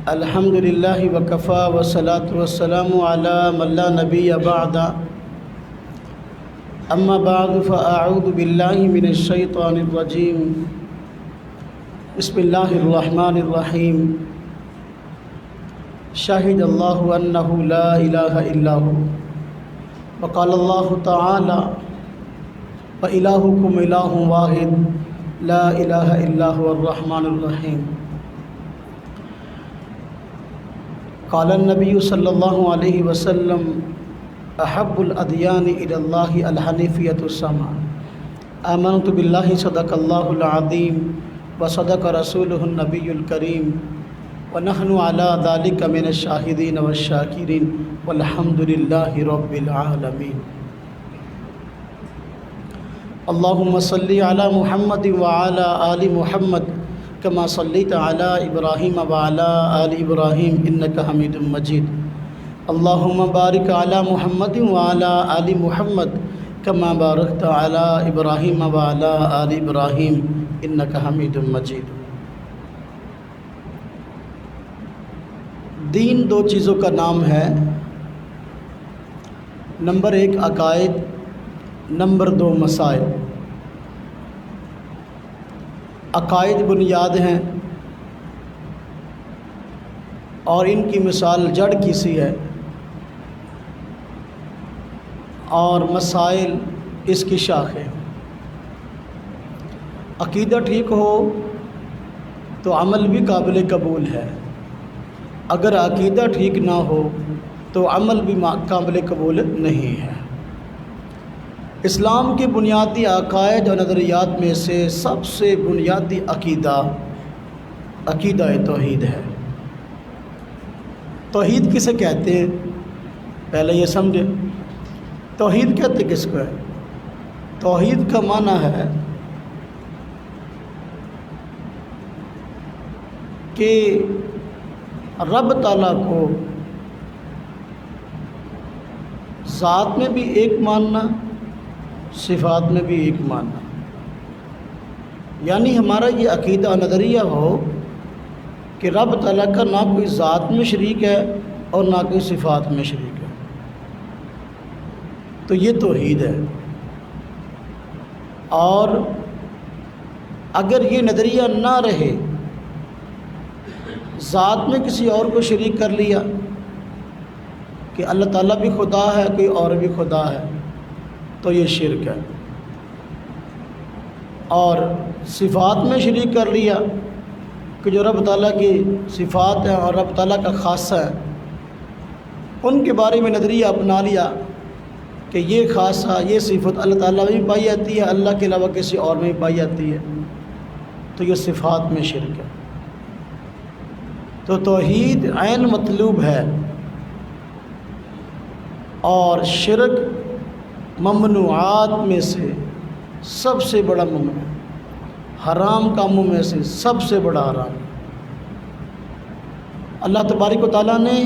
الحمد للہ وکفا والصلاة والسلام علی من لا نبی بعد اما بعد فاعوذ باللہ من الشیطان الرجیم بسم اللہ الرحمن الرحیم شاہد اللہ انہ لا الہ الا ہو وقال اللہ تعالی وإلہکم الہ واحد لا الہ الا هو الرحمن الرحیم قال النبی صلی اللہ علیہ وسلم احب الادیان الی اللہ الحنیفیۃ السمع آمنت باللہ صدق اللہ العظیم وصدق رسولہ النبی الکریم ونحن علی ذلک من الشاہدین والشاکرین والحمد للہ رب العالمین۔ اللہم صلی علی محمد وعلی آل محمد کما صلیت علی ابراہیم وعلی آل ابراہیم انک حمید مجید۔ اللہم بارک علی محمد وعلی آل محمد کما بارکت علی ابراہیم وعلی آل ابراہیم انک حمید مجید۔ دین دو چیزوں کا نام ہے، نمبر 1 عقائد، نمبر 2 مسائل۔ عقائد بنیاد ہیں اور ان کی مثال جڑ کی سی ہے، اور مسائل اس کی شاخ ہے۔ عقیدہ ٹھیک ہو تو عمل بھی قابل قبول ہے، اگر عقیدہ ٹھیک نہ ہو تو عمل بھی قابل قبول نہیں ہے۔ اسلام کے بنیادی عقائد اور نظریات میں سے سب سے بنیادی عقیدہ توحید ہے۔ توحید کسے کہتے ہیں؟ پہلے یہ سمجھیں، توحید کہتے کس کو ہے؟ توحید کا معنی ہے کہ رب تعالیٰ کو ذات میں بھی ایک ماننا، صفات میں بھی ایک ماننا، یعنی ہمارا یہ عقیدہ نظریہ ہو کہ رب تعالیٰ کا نہ کوئی ذات میں شریک ہے اور نہ کوئی صفات میں شریک ہے، تو یہ توحید ہے۔ اور اگر یہ نظریہ نہ رہے، ذات میں کسی اور کو شریک کر لیا کہ اللہ تعالیٰ بھی خدا ہے کوئی اور بھی خدا ہے، تو یہ شرک ہے۔ اور صفات میں شریک کر لیا کہ جو رب تعالیٰ کی صفات ہیں اور رب تعالیٰ کا خاصہ ہے، ان کے بارے میں نظریہ اپنا لیا کہ یہ خاصہ، یہ صفت اللہ تعالیٰ میں بھی پائی جاتی ہے، اللہ کے علاوہ کسی اور میں بھی پائی جاتی ہے، تو یہ صفات میں شرک ہے۔ تو توحید عین مطلوب ہے، اور شرک ممنوعات میں سے سب سے بڑا ممنوع، حرام کاموں میں سے سب سے بڑا حرام۔ اللہ تبارک و تعالیٰ نے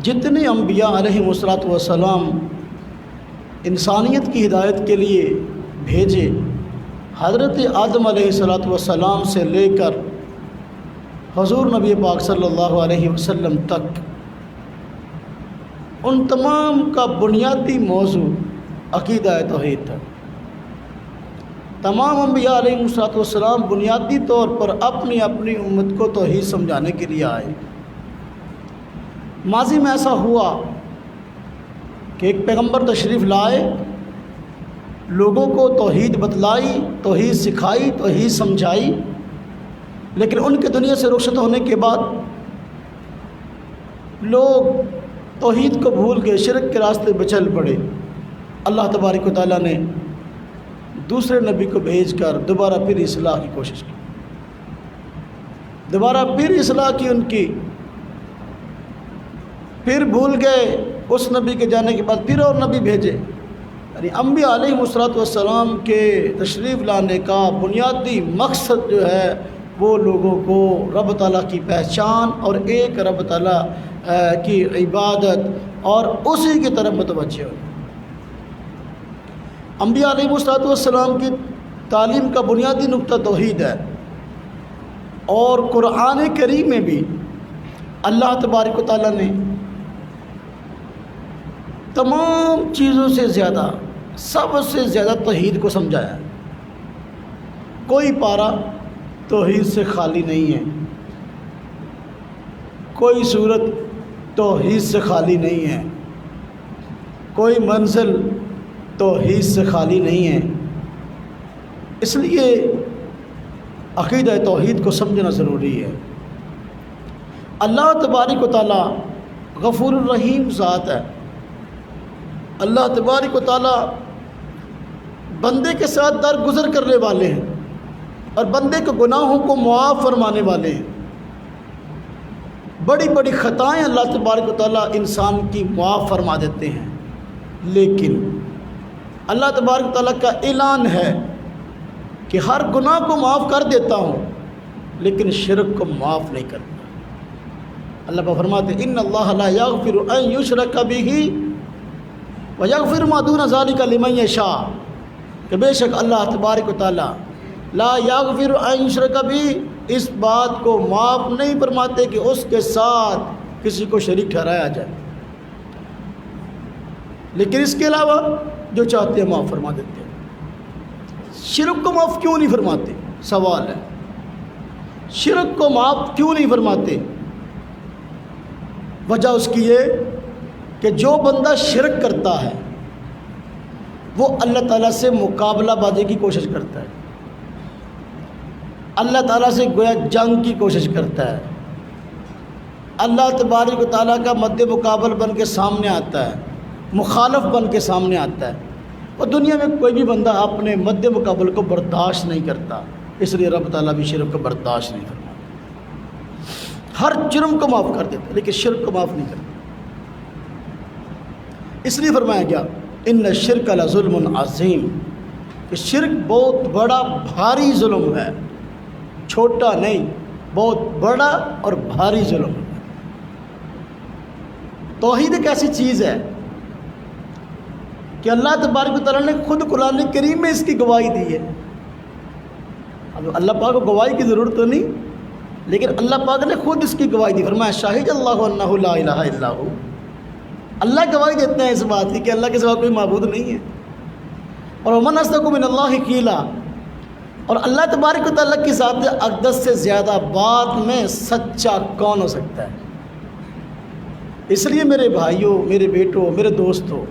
جتنے انبیاء علیہ والسلام انسانیت کی ہدایت کے لیے بھیجے، حضرت آدم علیہ والسلام سے لے کر حضور نبی پاک صلی اللہ علیہ وسلم تک، ان تمام کا بنیادی موضوع عقیدہ توحید تھا۔ تمام انبیاء علیہ والسلام بنیادی طور پر اپنی اپنی امت کو توحید سمجھانے کے لیے آئے۔ ماضی میں ایسا ہوا کہ ایک پیغمبر تشریف لائے، لوگوں کو توحید بتلائی، توحید سکھائی، توحید سمجھائی، لیکن ان کے دنیا سے رخصت ہونے کے بعد لوگ توحید کو بھول گئے، شرک کے راستے پہ چل پڑے۔ اللہ تبارک و تعالیٰ نے دوسرے نبی کو بھیج کر دوبارہ پھر اصلاح کی کوشش کی، دوبارہ پھر اصلاح کی ان کی، پھر بھول گئے۔ اس نبی کے جانے کے بعد پھر اور نبی بھیجے۔ یعنی انبیاء علیہ والسلام کے تشریف لانے کا بنیادی مقصد جو ہے وہ لوگوں کو رب تعالیٰ کی پہچان اور ایک رب تعالیٰ کی عبادت اور اسی کی طرف متوجہ ہو۔ انبیاء علیہ والسلام کی تعلیم کا بنیادی نقطہ توحید ہے، اور قرآن کریم میں بھی اللہ تبارک و تعالیٰ نے تمام چیزوں سے زیادہ، سب سے زیادہ توحید کو سمجھایا ہے۔ کوئی پارہ توحید سے خالی نہیں ہے، کوئی صورت توحید سے خالی نہیں ہے، کوئی منزل توحید سے خالی نہیں ہے۔ اس لیے عقیدہ توحید کو سمجھنا ضروری ہے۔ اللہ تبارک و تعالیٰ غفور الرحیم ذات ہے۔ اللہ تبارک و تعالیٰ بندے کے ساتھ درگزر کرنے والے ہیں اور بندے کے گناہوں کو معاف فرمانے والے ہیں۔ بڑی بڑی خطائیں اللہ تبارک و تعالیٰ انسان کی معاف فرما دیتے ہیں، لیکن اللہ تبارک و تعالیٰ کا اعلان ہے کہ ہر گناہ کو معاف کر دیتا ہوں لیکن شرک کو معاف نہیں کرتا۔ اللہ پاک فرماتے ہیں ان اللہ لا یغفر ان یشرک بہ ویغفر ما دون ذلک لمن یشاء، کہ بے شک اللہ تبارک و تعالیٰ لا یغفر ان یشرک بہ، اس بات کو معاف نہیں فرماتے کہ اس کے ساتھ کسی کو شریک ٹھہرایا جائے، لیکن اس کے علاوہ جو چاہتے ہیں معاف فرما دیتے ہیں۔ شرک کو معاف کیوں نہیں فرماتے؟ سوال ہے، شرک کو معاف کیوں نہیں فرماتے؟ وجہ اس کی یہ کہ جو بندہ شرک کرتا ہے وہ اللہ تعالیٰ سے مقابلہ بازی کی کوشش کرتا ہے، اللہ تعالیٰ سے گویا جنگ کی کوشش کرتا ہے، اللہ تبارک و تعالیٰ کا مد مقابل بن کے سامنے آتا ہے، مخالف بن کے سامنے آتا ہے، اور دنیا میں کوئی بھی بندہ اپنے مد مقابل کو برداشت نہیں کرتا، اس لیے رب تعالیٰ بھی شرک کو برداشت نہیں کرتا۔ ہر جرم کو معاف کر دیتا لیکن شرک کو معاف نہیں کرتا، اس لیے فرمایا گیا ان الشرک لظلم عظیم، کہ شرک بہت بڑا بھاری ظلم ہے، چھوٹا نہیں، بہت بڑا اور بھاری ظلم ہے۔ توحید ایک ایسی چیز ہے کہ اللہ تبارک و تعالیٰ نے خود قرآن کریم میں اس کی گواہی دی ہے۔ اب اللہ پاک کو گواہی کی ضرورت تو نہیں، لیکن اللہ پاک نے خود اس کی گواہی دی، فرمایا شاہد اللہ انہ لا الہ الا ہو، اللہ گواہی دیتے ہیں اس بات کی کہ اللہ کے سوا کوئی معبود نہیں ہے، اور ومن اصدق من اللہ قیلا، اور اللہ تبارک و تعالیٰ کی ذات اقدس سے زیادہ بات میں سچا کون ہو سکتا ہے؟ اس لیے میرے بھائیوں، میرے بیٹوں، میرے دوستوں،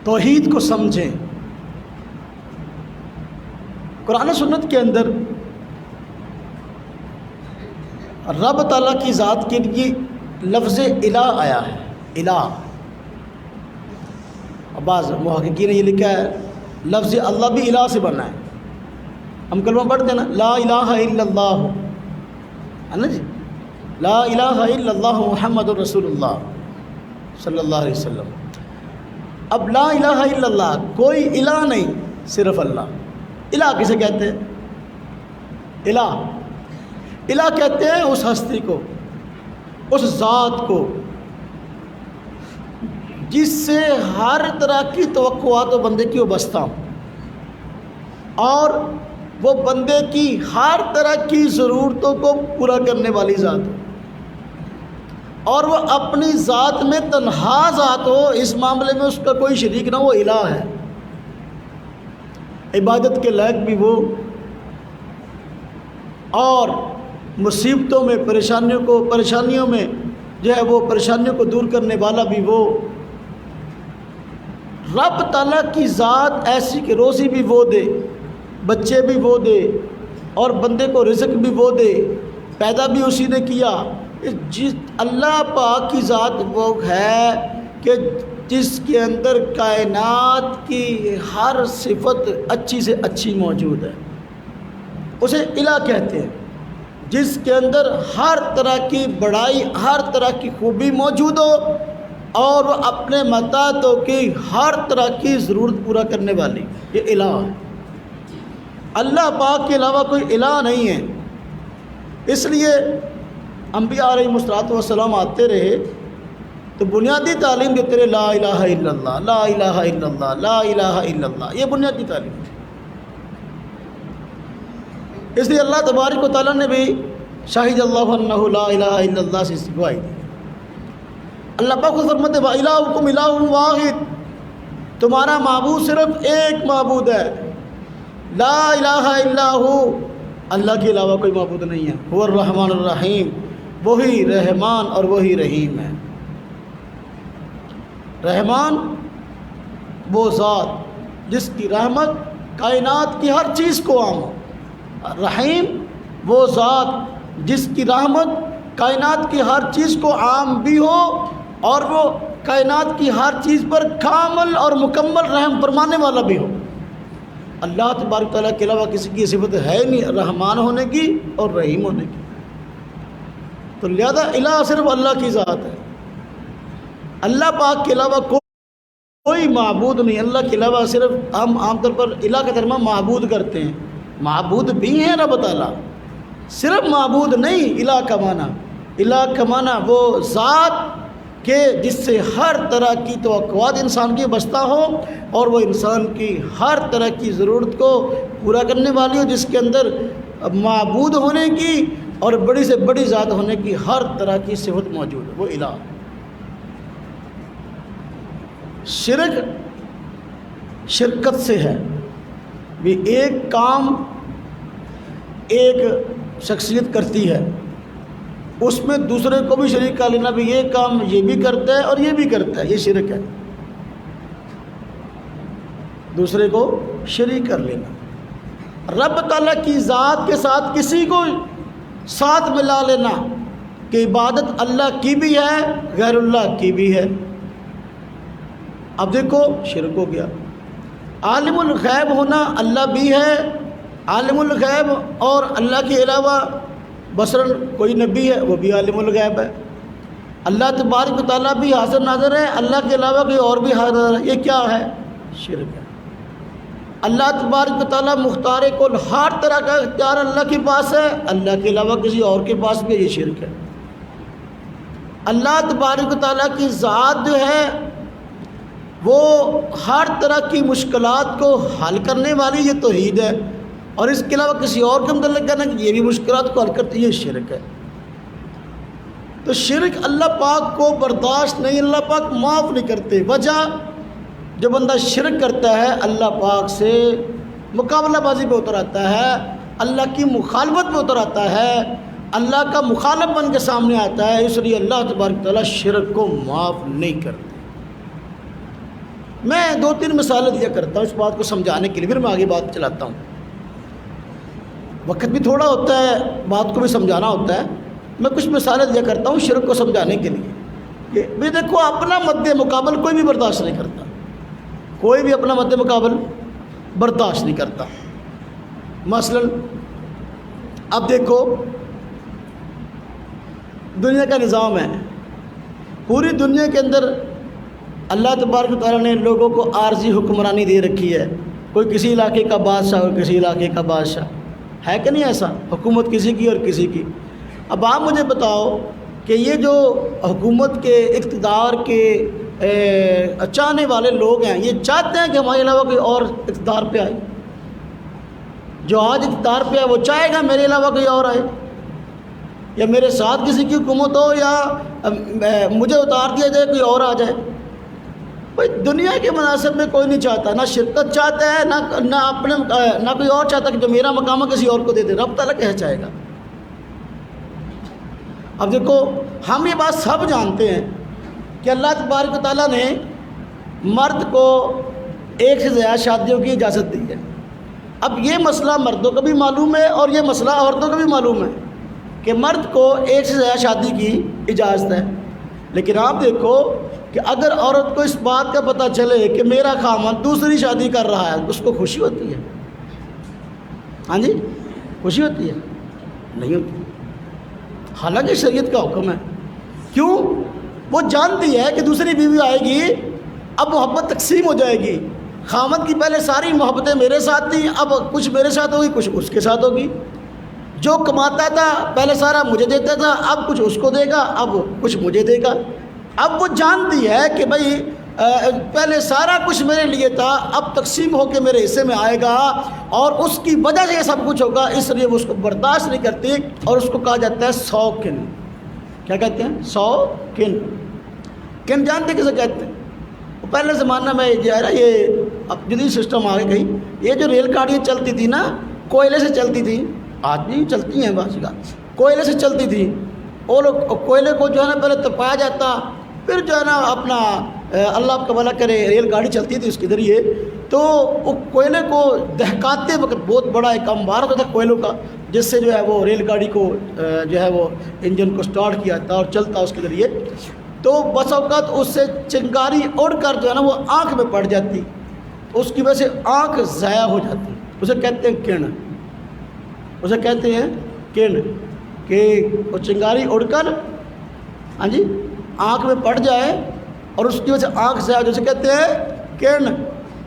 توحید کو سمجھیں۔ قرآن و سنت کے اندر رب تعالیٰ کی ذات کے لیے لفظ الہ آیا ہے، الہ، اور بعض محققین نے یہ لکھا ہے لفظ اللہ بھی الہ سے بنا ہے۔ ہم کلمہ پڑھتے ہیں نا لا الہ الا اللہ، ہے نا جی، لا الہ الا اللہ محمد رسول اللہ صلی اللہ علیہ وسلم۔ اب لا الہ الا اللہ، کوئی الہ نہیں، صرف اللہ۔ الہ کسے کہتے ہیں؟ الہ، الہ کہتے ہیں اس ہستی کو، اس ذات کو جس سے ہر طرح کی توقعات و بندے کی وابستہ ہوں، اور وہ بندے کی ہر طرح کی ضرورتوں کو پورا کرنے والی ذات ہو، اور وہ اپنی ذات میں تنہا ذات ہو، اس معاملے میں اس کا کوئی شریک نہ ہو، وہ الہ ہے۔ عبادت کے لائق بھی وہ، اور مصیبتوں میں پریشانیوں میں جو ہے وہ پریشانیوں کو دور کرنے والا بھی وہ۔ رب تعالیٰ کی ذات ایسی کہ روزی بھی وہ دے، بچے بھی وہ دے، اور بندے کو رزق بھی وہ دے، پیدا بھی اسی نے کیا۔ اللہ پاک کی ذات وہ ہے کہ جس کے اندر کائنات کی ہر صفت اچھی سے اچھی موجود ہے، اسے الہ کہتے ہیں، جس کے اندر ہر طرح کی بڑائی، ہر طرح کی خوبی موجود ہو، اور وہ اپنے مطالعوں کی ہر طرح کی ضرورت پورا کرنے والی، یہ الہ ہے۔ اللہ پاک کے علاوہ کوئی الہ نہیں ہے۔ اس لیے انبیاء علیہ الصلوۃ والسلام آتے رہے تو بنیادی تعلیم دیتے رہے لا الہ الا اللہ، لا الہ الا اللہ، لا الہ الا اللہ، یہ بنیادی تعلیم تھی۔ اس لیے اللہ تبارک و تعالیٰ نے بھی شاہد اللہ انہ لا الہ الا اللہ سے گواہی دی۔ اللہ پاک خود فرماتے ہیں وَإِلَٰهُكُمْ إِلَٰهٌ وَاحِدٌ، تمہارا معبود صرف ایک معبود ہے، لا الہ الا ہو، اللہ کے علاوہ کوئی معبود نہیں ہے، هو الرحمن الرحیم، وہی رحمان اور وہی رحیم ہے۔ رحمان وہ ذات جس کی رحمت کائنات کی ہر چیز کو عام ہو، رحیم وہ ذات جس کی رحمت کائنات کی ہر چیز کو عام بھی ہو اور وہ کائنات کی ہر چیز پر کامل اور مکمل رحم فرمانے والا بھی ہو۔ اللہ تبارک تعالیٰ کے علاوہ کسی کی صفت ہے نہیں رحمان ہونے کی اور رحیم ہونے کی، تو لہذا الہ صرف اللہ کی ذات ہے۔ اللہ پاک کے علاوہ کوئی معبود نہیں، اللہ کے علاوہ صرف ہم عام طور پر الہ کا ترجمہ معبود کرتے ہیں، معبود بھی ہیں رب تعالیٰ، صرف معبود نہیں۔ الہ کا معنی، الہ کا معنی وہ ذات کہ جس سے ہر طرح کی توقعات انسان کی بستہ ہو اور وہ انسان کی ہر طرح کی ضرورت کو پورا کرنے والی ہو، جس کے اندر معبود ہونے کی اور بڑی سے بڑی ذات ہونے کی ہر طرح کی صفت موجود ہے، وہ الہ۔ شرک شرکت سے ہے بھی ایک کام ایک شخصیت کرتی ہے، اس میں دوسرے کو بھی شریک کر لینا، بھی یہ کام یہ بھی کرتا ہے اور یہ بھی کرتا ہے، یہ شرک ہے، دوسرے کو شریک کر لینا۔ رب تعالیٰ کی ذات کے ساتھ کسی کو ساتھ ملا لینا کہ عبادت اللہ کی بھی ہے غیر اللہ کی بھی ہے، اب دیکھو شرک ہو گیا۔ عالم الغیب ہونا اللہ بھی ہے، عالم الغیب اور اللہ کے علاوہ بصرن کوئی نبی ہے وہ بھی عالم الغیب ہے، اللہ تبارک و تعالیٰ بھی حاضر ناظر ہے، اللہ کے علاوہ کوئی اور بھی حاضر ہے، یہ کیا ہے؟ شرک ہے۔ اللہ تبارک و تعالیٰ مختار کل، ہر طرح کا اختیار اللہ کے پاس ہے، اللہ کے علاوہ کسی اور کے پاس بھی، یہ شرک ہے۔ اللہ تبارک و تعالیٰ کی ذات جو ہے وہ ہر طرح کی مشکلات کو حل کرنے والی، یہ توحید ہے، اور اس کے علاوہ کسی اور کے متعلق کہنا کہ یہ بھی مشکلات کو حل کرتی ہے، یہ شرک ہے۔ تو شرک اللہ پاک کو برداشت نہیں، اللہ پاک معاف نہیں کرتے۔ وجہ جو بندہ شرک کرتا ہے اللہ پاک سے مقابلہ بازی پہ اتر آتا ہے، اللہ کی مخالفت پہ اتر آتا ہے، اللہ کا مخالف بن کے سامنے آتا ہے، اس لیے اللہ تبارک تعالیٰ شرک کو معاف نہیں کرتے۔ میں 2-3 مثالیں دیا کرتا ہوں اس بات کو سمجھانے کے لیے، پھر میں آگے بات چلاتا ہوں۔ وقت بھی تھوڑا ہوتا ہے، بات کو بھی سمجھانا ہوتا ہے، میں کچھ مثالیں دیا کرتا ہوں شرک کو سمجھانے کے لیے کہ بھی دیکھو اپنا مد مقابل کوئی بھی برداشت نہیں کرتا، کوئی بھی اپنا مد مقابل برداشت نہیں کرتا۔ مثلا اب دیکھو دنیا کا نظام ہے، پوری دنیا کے اندر اللہ تبارک و تعالیٰ نے لوگوں کو عارضی حکمرانی دے رکھی ہے، کوئی کسی علاقے کا بادشاہ اور کسی علاقے کا بادشاہ ہے کہ نہیں ایسا؟ حکومت کسی کی اور کسی کی۔ اب آپ مجھے بتاؤ کہ یہ جو حکومت کے اقتدار کے چاہنے والے لوگ ہیں، یہ چاہتے ہیں کہ ہمارے علاوہ کوئی اور اقتدار پہ آئے؟ جو آج اقتدار پہ ہے وہ چاہے گا میرے علاوہ کوئی اور آئے، یا میرے ساتھ کسی کی حکومت ہو، یا مجھے اتار دیا جائے کوئی اور آ جائے؟ بھائی دنیا کے مناسب میں کوئی نہیں چاہتا، نہ شرکت چاہتا ہے، نہ کوئی اور چاہتا کہ جو میرا مقام ہے کسی اور کو دے دے، رب تعالیٰ کیا چاہے گا؟ اب دیکھو ہم یہ بات سب جانتے ہیں کہ اللہ تبارک و تعالیٰ نے مرد کو ایک سے زیادہ شادیوں کی اجازت دی ہے۔ اب یہ مسئلہ مردوں کو بھی معلوم ہے اور یہ مسئلہ عورتوں کو بھی معلوم ہے کہ مرد کو ایک سے زیادہ شادی کی اجازت ہے، لیکن آپ دیکھو کہ اگر عورت کو اس بات کا پتہ چلے کہ میرا خامند دوسری شادی کر رہا ہے، اس کو خوشی ہوتی ہے؟ ہاں جی، خوشی ہوتی ہے؟ نہیں ہوتی، حالانکہ شریعت کا حکم ہے۔ کیوں؟ وہ جانتی ہے کہ دوسری بیوی آئے گی، اب محبت تقسیم ہو جائے گی، خامند کی پہلے ساری محبتیں میرے ساتھ تھیں، اب کچھ میرے ساتھ ہوگی، کچھ اس کے ساتھ ہوگی۔ جو کماتا تھا پہلے سارا مجھے دیتا تھا، اب کچھ اس کو دے گا، اب کچھ مجھے دے گا۔ اب وہ جانتی ہے کہ بھائی پہلے سارا کچھ میرے لیے تھا، اب تقسیم ہو کے میرے حصے میں آئے گا اور اس کی وجہ سے یہ سب کچھ ہوگا، اس لیے وہ اس کو برداشت نہیں کرتی اور اس کو کہا جاتا ہے سوکن۔ کیا کہتے ہیں؟ سوکن۔ کن جانتے کسے کہتے ہیں؟ پہلے زمانہ میں جو ہے نا، یہ اب جدید سسٹم آگے گئی، یہ جو ریل گاڑیاں چلتی تھی نا، کوئلے سے چلتی تھی، آج بھی چلتی ہیں بعض کا، کوئلے سے چلتی تھی، وہ لوگ کوئلے کو جو ہے نا پہلے تپایا جاتا، پھر جو ہے نا اپنا اللہ آپ کا بھلا کرے ریل گاڑی چلتی تھی اس کے ذریعے، تو وہ کوئلے کو دہکاتے وقت بہت بڑا ایک انبار ہوتا تھا کوئلوں کا، جس سے جو ہے وہ ریل گاڑی کو جو ہے وہ انجن کو سٹارٹ کیا جاتا اور چلتا اس کے ذریعے، تو بس اوقات اس سے چنگاری اڑ کر جو ہے نا وہ آنکھ میں پڑ جاتی، اس کی وجہ سے آنکھ ضائع ہو جاتی، اسے کہتے ہیں کن، اسے کہتے ہیں کن، کہ وہ چنگاری اڑ کر ہاں جی آنکھ میں پڑ جائے اور اس کی وجہ سے آنکھ ضائع ہو جائے، اسے کہتے ہیں کن۔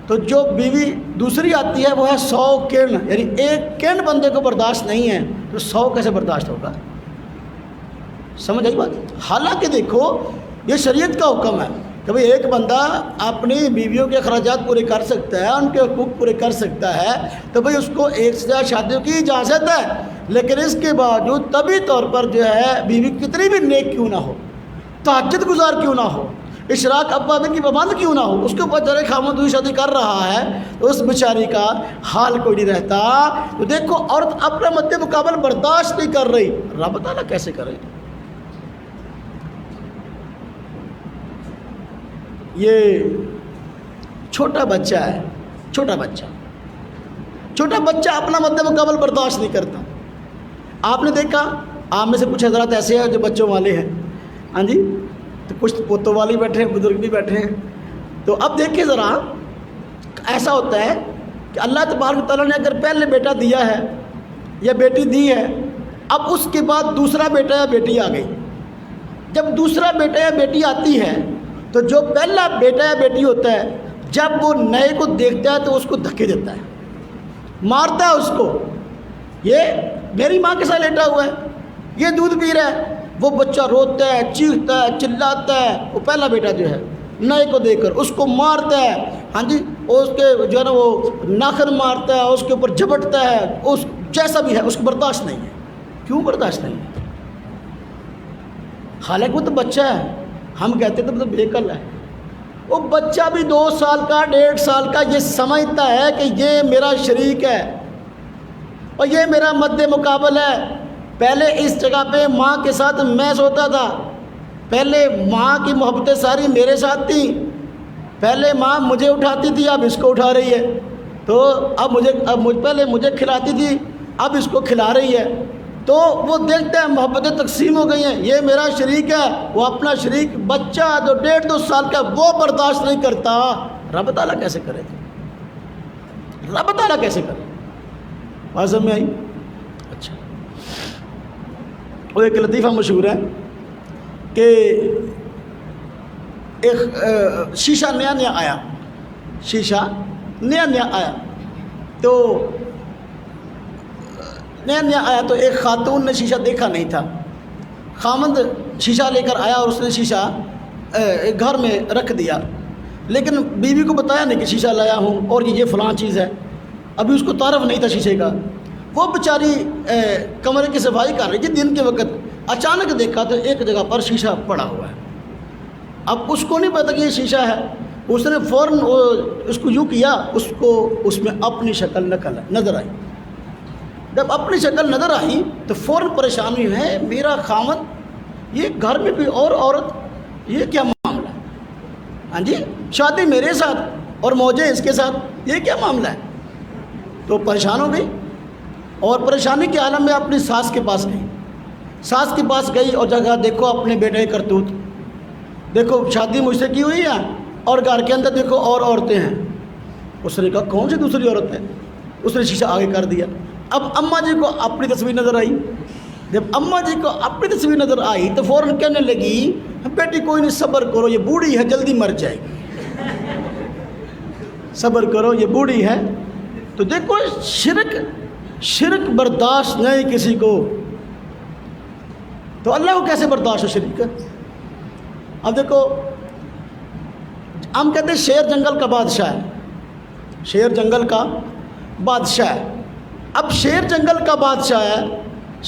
تو جو بیوی دوسری آتی ہے وہ ہے 100 کن، یعنی ایک کن بندے کو برداشت نہیں ہے تو 100 کیسے برداشت ہوگا؟ سمجھ آئی بات؟ حالانکہ دیکھو یہ شریعت کا حکم ہے کہ بھئی ایک بندہ اپنی بیویوں کے اخراجات پورے کر سکتا ہے، ان کے حقوق پورے کر سکتا ہے، تو بھئی اس کو ایک سے زیادہ شادیوں کی اجازت ہے، لیکن اس کے باوجود طبی طور پر جو ہے بیوی کتنی بھی نیک کیوں نہ ہو، تہجد گزار کیوں نہ ہو، اشراق اوابین کی پابند کیوں نہ ہو، اس کے اوپر جرے خامد دوسری شادی کر رہا ہے تو اس بیچاری کا حال کوئی نہیں رہتا۔ تو دیکھو عورت اپنا مد مقابل برداشت نہیں کر رہی، رب تعالیٰ کیسے کرے؟ یہ چھوٹا بچہ ہے، چھوٹا بچہ اپنا مد مقابل برداشت نہیں کرتا۔ آپ نے دیکھا، آپ میں سے کچھ حضرات ایسے ہیں جو بچوں والے ہیں، ہاں جی، تو کچھ پوتوں والے بیٹھے ہیں، بزرگ بھی بیٹھے ہیں، تو اب دیکھیں ذرا، ایسا ہوتا ہے کہ اللہ تبارک و تعالیٰ نے اگر پہلے بیٹا دیا ہے یا بیٹی دی ہے، اب اس کے بعد دوسرا بیٹا یا بیٹی آ گئی، جب دوسرا بیٹا یا بیٹی آتی ہے تو جو پہلا بیٹا یا بیٹی ہوتا ہے جب وہ نئے کو دیکھتا ہے تو اس کو دھکے دیتا ہے، مارتا ہے اس کو، یہ میری ماں کے ساتھ لیٹا ہوا ہے، یہ دودھ پی رہا ہے، وہ بچہ روتا ہے، چیختا ہے، چلاتا ہے، وہ پہلا بیٹا جو ہے نئے کو دیکھ کر اس کو مارتا ہے، ہاں جی، اس کے جو ہے نا وہ ناخن مارتا ہے، اس کے اوپر جھپٹتا ہے، اس جیسا بھی ہے اس کو برداشت نہیں ہے۔ کیوں برداشت نہیں ہے؟ حالانکہ وہ تو بچہ ہے، ہم کہتے تو بے عقل ہے، وہ بچہ بھی 2 سال کا 1.5 سال کا یہ سمجھتا ہے کہ یہ میرا شریک ہے اور یہ میرا مد مقابل ہے۔ پہلے اس جگہ پہ ماں کے ساتھ میں سوتا تھا، پہلے ماں کی محبتیں ساری میرے ساتھ تھیں، پہلے ماں مجھے اٹھاتی تھی، اب اس کو اٹھا رہی ہے، تو پہلے مجھے کھلاتی تھی، اب اس کو کھلا رہی ہے، تو وہ دیکھتا ہے محبتیں تقسیم ہو گئی ہیں، یہ میرا شریک ہے، وہ اپنا شریک بچہ جو 1.5-2 سال کا وہ برداشت نہیں کرتا، رب تعالیٰ کیسے کرے؟ رب تعالیٰ کیسے کرے؟ بات سمجھ میں آئی؟ اچھا، وہ ایک لطیفہ مشہور ہے کہ ایک شیشہ نیا آیا، شیشہ نیا آیا، تو نیا آیا تو ایک خاتون نے شیشہ دیکھا نہیں تھا، خامند شیشہ لے کر آیا اور اس نے شیشہ گھر میں رکھ دیا، لیکن بیوی کو بتایا نہیں کہ شیشہ لایا ہوں اور یہ فلاں چیز ہے، ابھی اس کو تعارف نہیں تھا شیشے کا، وہ بیچاری کمرے کی صفائی کر رہی تھی دن کے وقت، اچانک دیکھا تو ایک جگہ پر شیشہ پڑا ہوا ہے، اب اس کو نہیں پتا کہ یہ شیشہ ہے، اس نے فوراً اس کو یوں کیا، اس میں اپنی شکل نظر آئی، جب اپنی شکل نظر آئی تو فوراً پریشانی ہے، میرا خامد یہ گھر میں کوئی اور عورت، یہ کیا معاملہ ہے؟ ہاں جی، شادی میرے ساتھ اور موجیں اس کے ساتھ، یہ کیا معاملہ ہے؟ تو پریشان ہو گئی اور پریشانی کے عالم میں اپنی ساس کے پاس گئی، اور جگہ دیکھو اپنے بیٹے کی کرتوت، دیکھو شادی مجھ سے کی ہوئی ہے اور گھر کے اندر دیکھو اور عورتیں ہیں، اس نے کہا کون سی دوسری عورت ہے؟ اس نے شیشہ آگے کر دیا، اب اماں جی کو اپنی تصویر نظر آئی، جب اماں جی کو اپنی تصویر نظر آئی تو فوراً کہنے لگی بیٹی کوئی نہیں، صبر کرو، یہ بوڑھی ہے جلدی مر جائے گی، صبر کرو یہ بوڑھی ہے۔ تو دیکھو شرک برداشت نہیں کسی کو، تو اللہ کو کیسے برداشت ہو شرک؟ اب دیکھو ہم کہتے ہیں شیر جنگل کا بادشاہ ہے، شیر جنگل کا بادشاہ ہے۔ اب شیر جنگل کا بادشاہ ہے،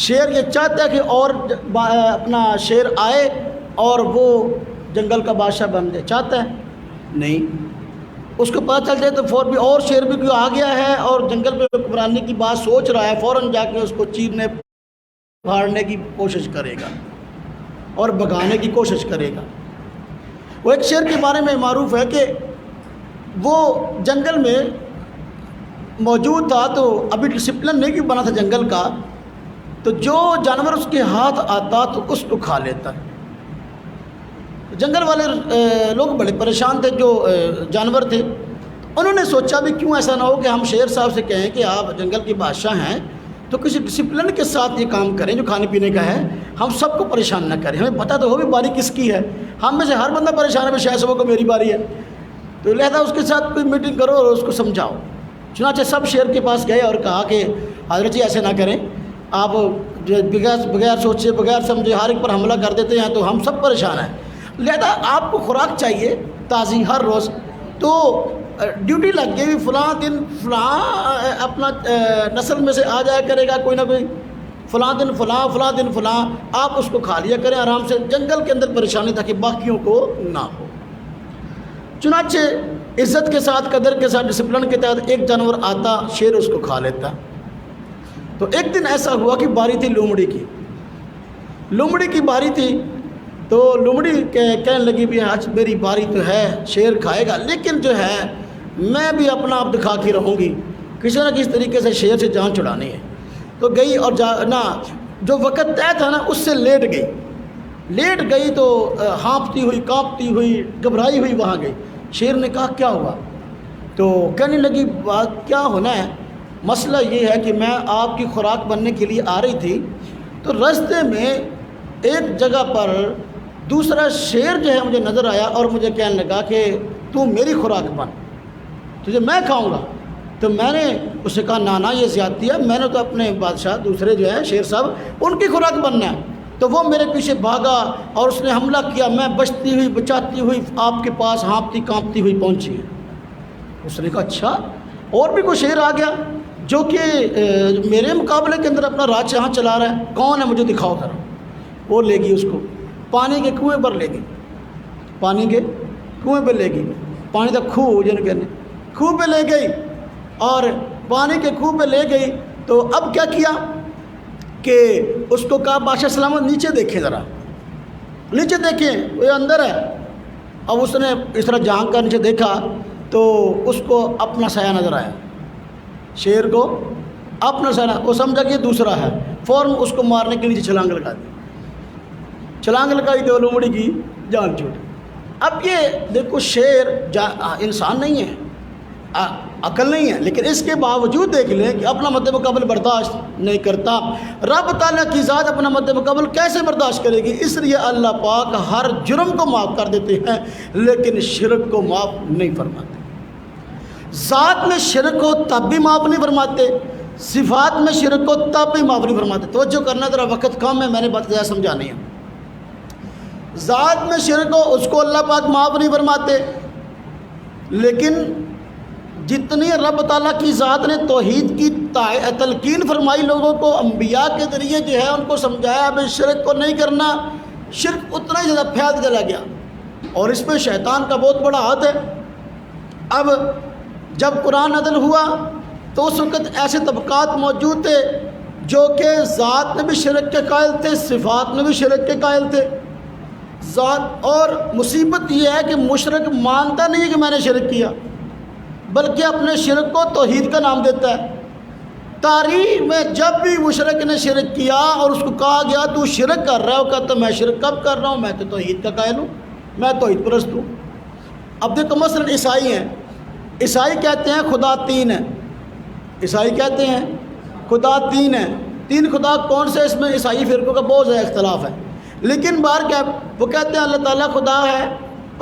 شیر یہ چاہتا ہے کہ اور اپنا شیر آئے اور وہ جنگل کا بادشاہ بن جائے، چاہتا ہے نہیں۔ اس کو پتہ چل جائے تو فوراً بھی اور شیر بھی کوئی آ گیا ہے اور جنگل پہ حکمرانی کی بات سوچ رہا ہے، فوراً جا کے اس کو چیرنے پھاڑنے کی کوشش کرے گا اور بھگانے کی کوشش کرے گا۔ وہ ایک شیر کے بارے میں معروف ہے کہ وہ جنگل میں موجود تھا، تو ابھی ڈسپلن نہیں کہ بنا تھا جنگل کا، تو جو جانور اس کے ہاتھ آتا تو اس کو کھا لیتا۔ جنگل والے لوگ بڑے پریشان تھے، جو جانور تھے، انہوں نے سوچا بھی کیوں ایسا نہ ہو کہ ہم شیر صاحب سے کہیں کہ آپ جنگل کے بادشاہ ہیں تو کسی ڈسپلن کے ساتھ یہ کام کریں جو کھانے پینے کا ہے، ہم سب کو پریشان نہ کریں، ہمیں پتہ تو ہو بھی باری کس کی ہے، ہم میں سے ہر بندہ پریشان ہے، شاید صبح کو میری باری ہے، تو لہذا اس کے ساتھ کوئی میٹنگ کرو اور اس کو سمجھاؤ۔ چنانچہ سب شیر کے پاس گئے اور کہا کہ حضرت جی ایسے نہ کریں، آپ بغیر سوچے بغیر سمجھے ہر ایک پر حملہ کر دیتے ہیں تو ہم سب پریشان ہیں، لہذا آپ کو خوراک چاہیے تازی ہر روز، تو ڈیوٹی لگ گئی، فلاں دن فلاں اپنا نسل میں سے آ جایا کرے گا کوئی نہ کوئی، فلاں دن فلاں، فلاں دن فلاں، آپ اس کو کھا لیا کریں آرام سے، جنگل کے اندر پریشانی تاکہ باقیوں کو نہ ہو۔ چنانچہ عزت کے ساتھ، قدر کے ساتھ، ڈسپلن کے تحت ایک جانور آتا، شیر اس کو کھا لیتا۔ تو ایک دن ایسا ہوا کہ باری تھی لومڑی کی، لومڑی کی باری تھی، تو لومڑی کہنے لگی بھی آج میری باری تو ہے، شیر کھائے گا، لیکن جو ہے میں بھی اپنا آپ دکھا کے رہوں گی، کسی نہ کسی طریقے سے شیر سے جان چھڑانی ہے۔ تو گئی اور جو وقت طے تھا نا اس سے لیٹ گئی تو ہانپتی ہوئی، کانپتی ہوئی، گھبرائی ہوئی وہاں گئی۔ شیر نے کہا کیا ہوا؟ تو کہنے لگی بات کیا ہونا ہے، مسئلہ یہ ہے کہ میں آپ کی خوراک بننے کے لیے آ رہی تھی، تو راستے میں ایک جگہ پر دوسرا شیر جو ہے مجھے نظر آیا اور مجھے کہنے لگا کہ تو میری خوراک بن، تجھے میں کھاؤں گا۔ تو میں نے اس سے کہا نہ یہ زیادتی ہے، میں نے تو اپنے بادشاہ دوسرے جو ہے شیر صاحب ان کی خوراک بننا ہے۔ تو وہ میرے پیچھے بھاگا اور اس نے حملہ کیا، میں بچتی ہوئی بچاتی ہوئی آپ کے پاس ہانپتی کانپتی ہوئی پہنچی ہے۔ اس نے کہا اچھا اور بھی کوئی شیر آ گیا جو کہ میرے مقابلے کے اندر اپنا راج یہاں چلا رہا ہے، کون ہے مجھے دکھاؤ ذرا۔ وہ لے گی اس کو پانی کے کنویں پر لے گئی، پانی کے کنویں پہ لے گئی، پانی کا کھو جن کہنے کھو پہ لے گئی، اور پانی کے کھو پہ لے گئی تو اب کیا کہ اس کو کہا بادشاہ سلامت نیچے دیکھیں ذرا، نیچے دیکھیں وہ اندر ہے۔ اب اس نے اس طرح جھانک کر نیچے دیکھا تو اس کو اپنا سایہ نظر آیا، شیر کو اپنا سایہ، وہ سمجھا کہ یہ دوسرا ہے، فوراً اس کو مارنے کے نیچے چھلانگ لگا دی، چھلانگ لگائی تو لومڑی کی جان چھوٹی۔ اب یہ دیکھو شیر انسان نہیں ہے، عقل نہیں ہے، لیکن اس کے باوجود دیکھ لیں کہ اپنا مد مقابل برداشت نہیں کرتا۔ رب تعالیٰ کی ذات اپنا مد مقابل کیسے برداشت کرے گی؟ اس لیے اللہ پاک ہر جرم کو معاف کر دیتے ہیں لیکن شرک کو معاف نہیں فرماتے۔ ذات میں شرک ہو تب بھی معاف نہیں فرماتے، صفات میں شرک ہو تب بھی معاف نہیں فرماتے۔ توجہ کرنا ذرا، وقت کم ہے، میں نے بات زیادہ سمجھانی ہے۔ ذات میں شرک ہو اس کو اللہ پاک معاف نہیں فرماتے، لیکن جتنی رب تعالیٰ کی ذات نے توحید کی تلقین فرمائی لوگوں کو، انبیاء کے ذریعے جو ہے ان کو سمجھایا اب شرک کو نہیں کرنا، شرک اتنا ہی زیادہ پھیل چلا گیا اور اس میں شیطان کا بہت بڑا ہاتھ ہے۔ اب جب قرآن نازل ہوا تو اس وقت ایسے طبقات موجود تھے جو کہ ذات میں بھی شرک کے قائل تھے، صفات میں بھی شرک کے قائل تھے۔ ذات اور مصیبت یہ ہے کہ مشرک مانتا نہیں ہے کہ میں نے شرک کیا، بلکہ اپنے شرک کو توحید کا نام دیتا ہے۔ تاریخ میں جب بھی مشرک نے شرک کیا اور اس کو کہا گیا تو شرک کر رہا ہے، وہ کہتا میں شرک کب کر رہا ہوں، میں تو توحید کا قائل ہوں، میں توحید پرست ہوں۔ اب دیکھو مثلا عیسائی ہیں، عیسائی کہتے ہیں خدا تین ہے، عیسائی کہتے ہیں خدا تین ہے۔ تین خدا کون سے؟ اس میں عیسائی فرقوں کا بہت زیادہ اختلاف ہے، لیکن بار کیا وہ کہتے ہیں اللہ تعالیٰ خدا ہے،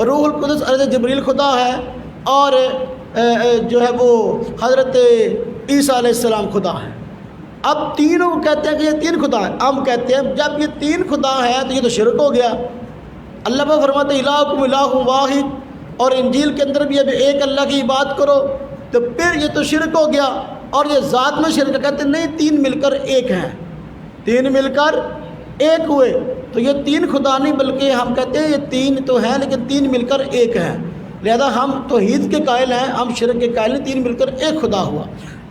روح القدس حضرت جبریل خدا ہے، اور جو ہے وہ حضرت عیسیٰ علیہ السلام خدا ہے۔ اب تینوں کہتے ہیں کہ یہ تین خدا ہے۔ ہم کہتے ہیں جب یہ تین خدا ہے تو یہ تو شرک ہو گیا۔ اللہ پاک فرماتے الہکم الہ واحد، اور انجیل کے اندر بھی اب ایک اللہ کی عبادت کرو، تو پھر یہ تو شرک ہو گیا، اور یہ ذات میں شرک کہتے ہیں نہیں، تین مل کر ایک ہیں، تین مل کر ایک ہوئے، تو یہ تین خدا نہیں بلکہ ہم کہتے ہیں یہ تین تو ہیں لیکن تین مل کر ایک ہیں، لہذا ہم توحید کے قائل ہیں، ہم شرک کے قائل نہیں، تین مل کر ایک خدا ہوا۔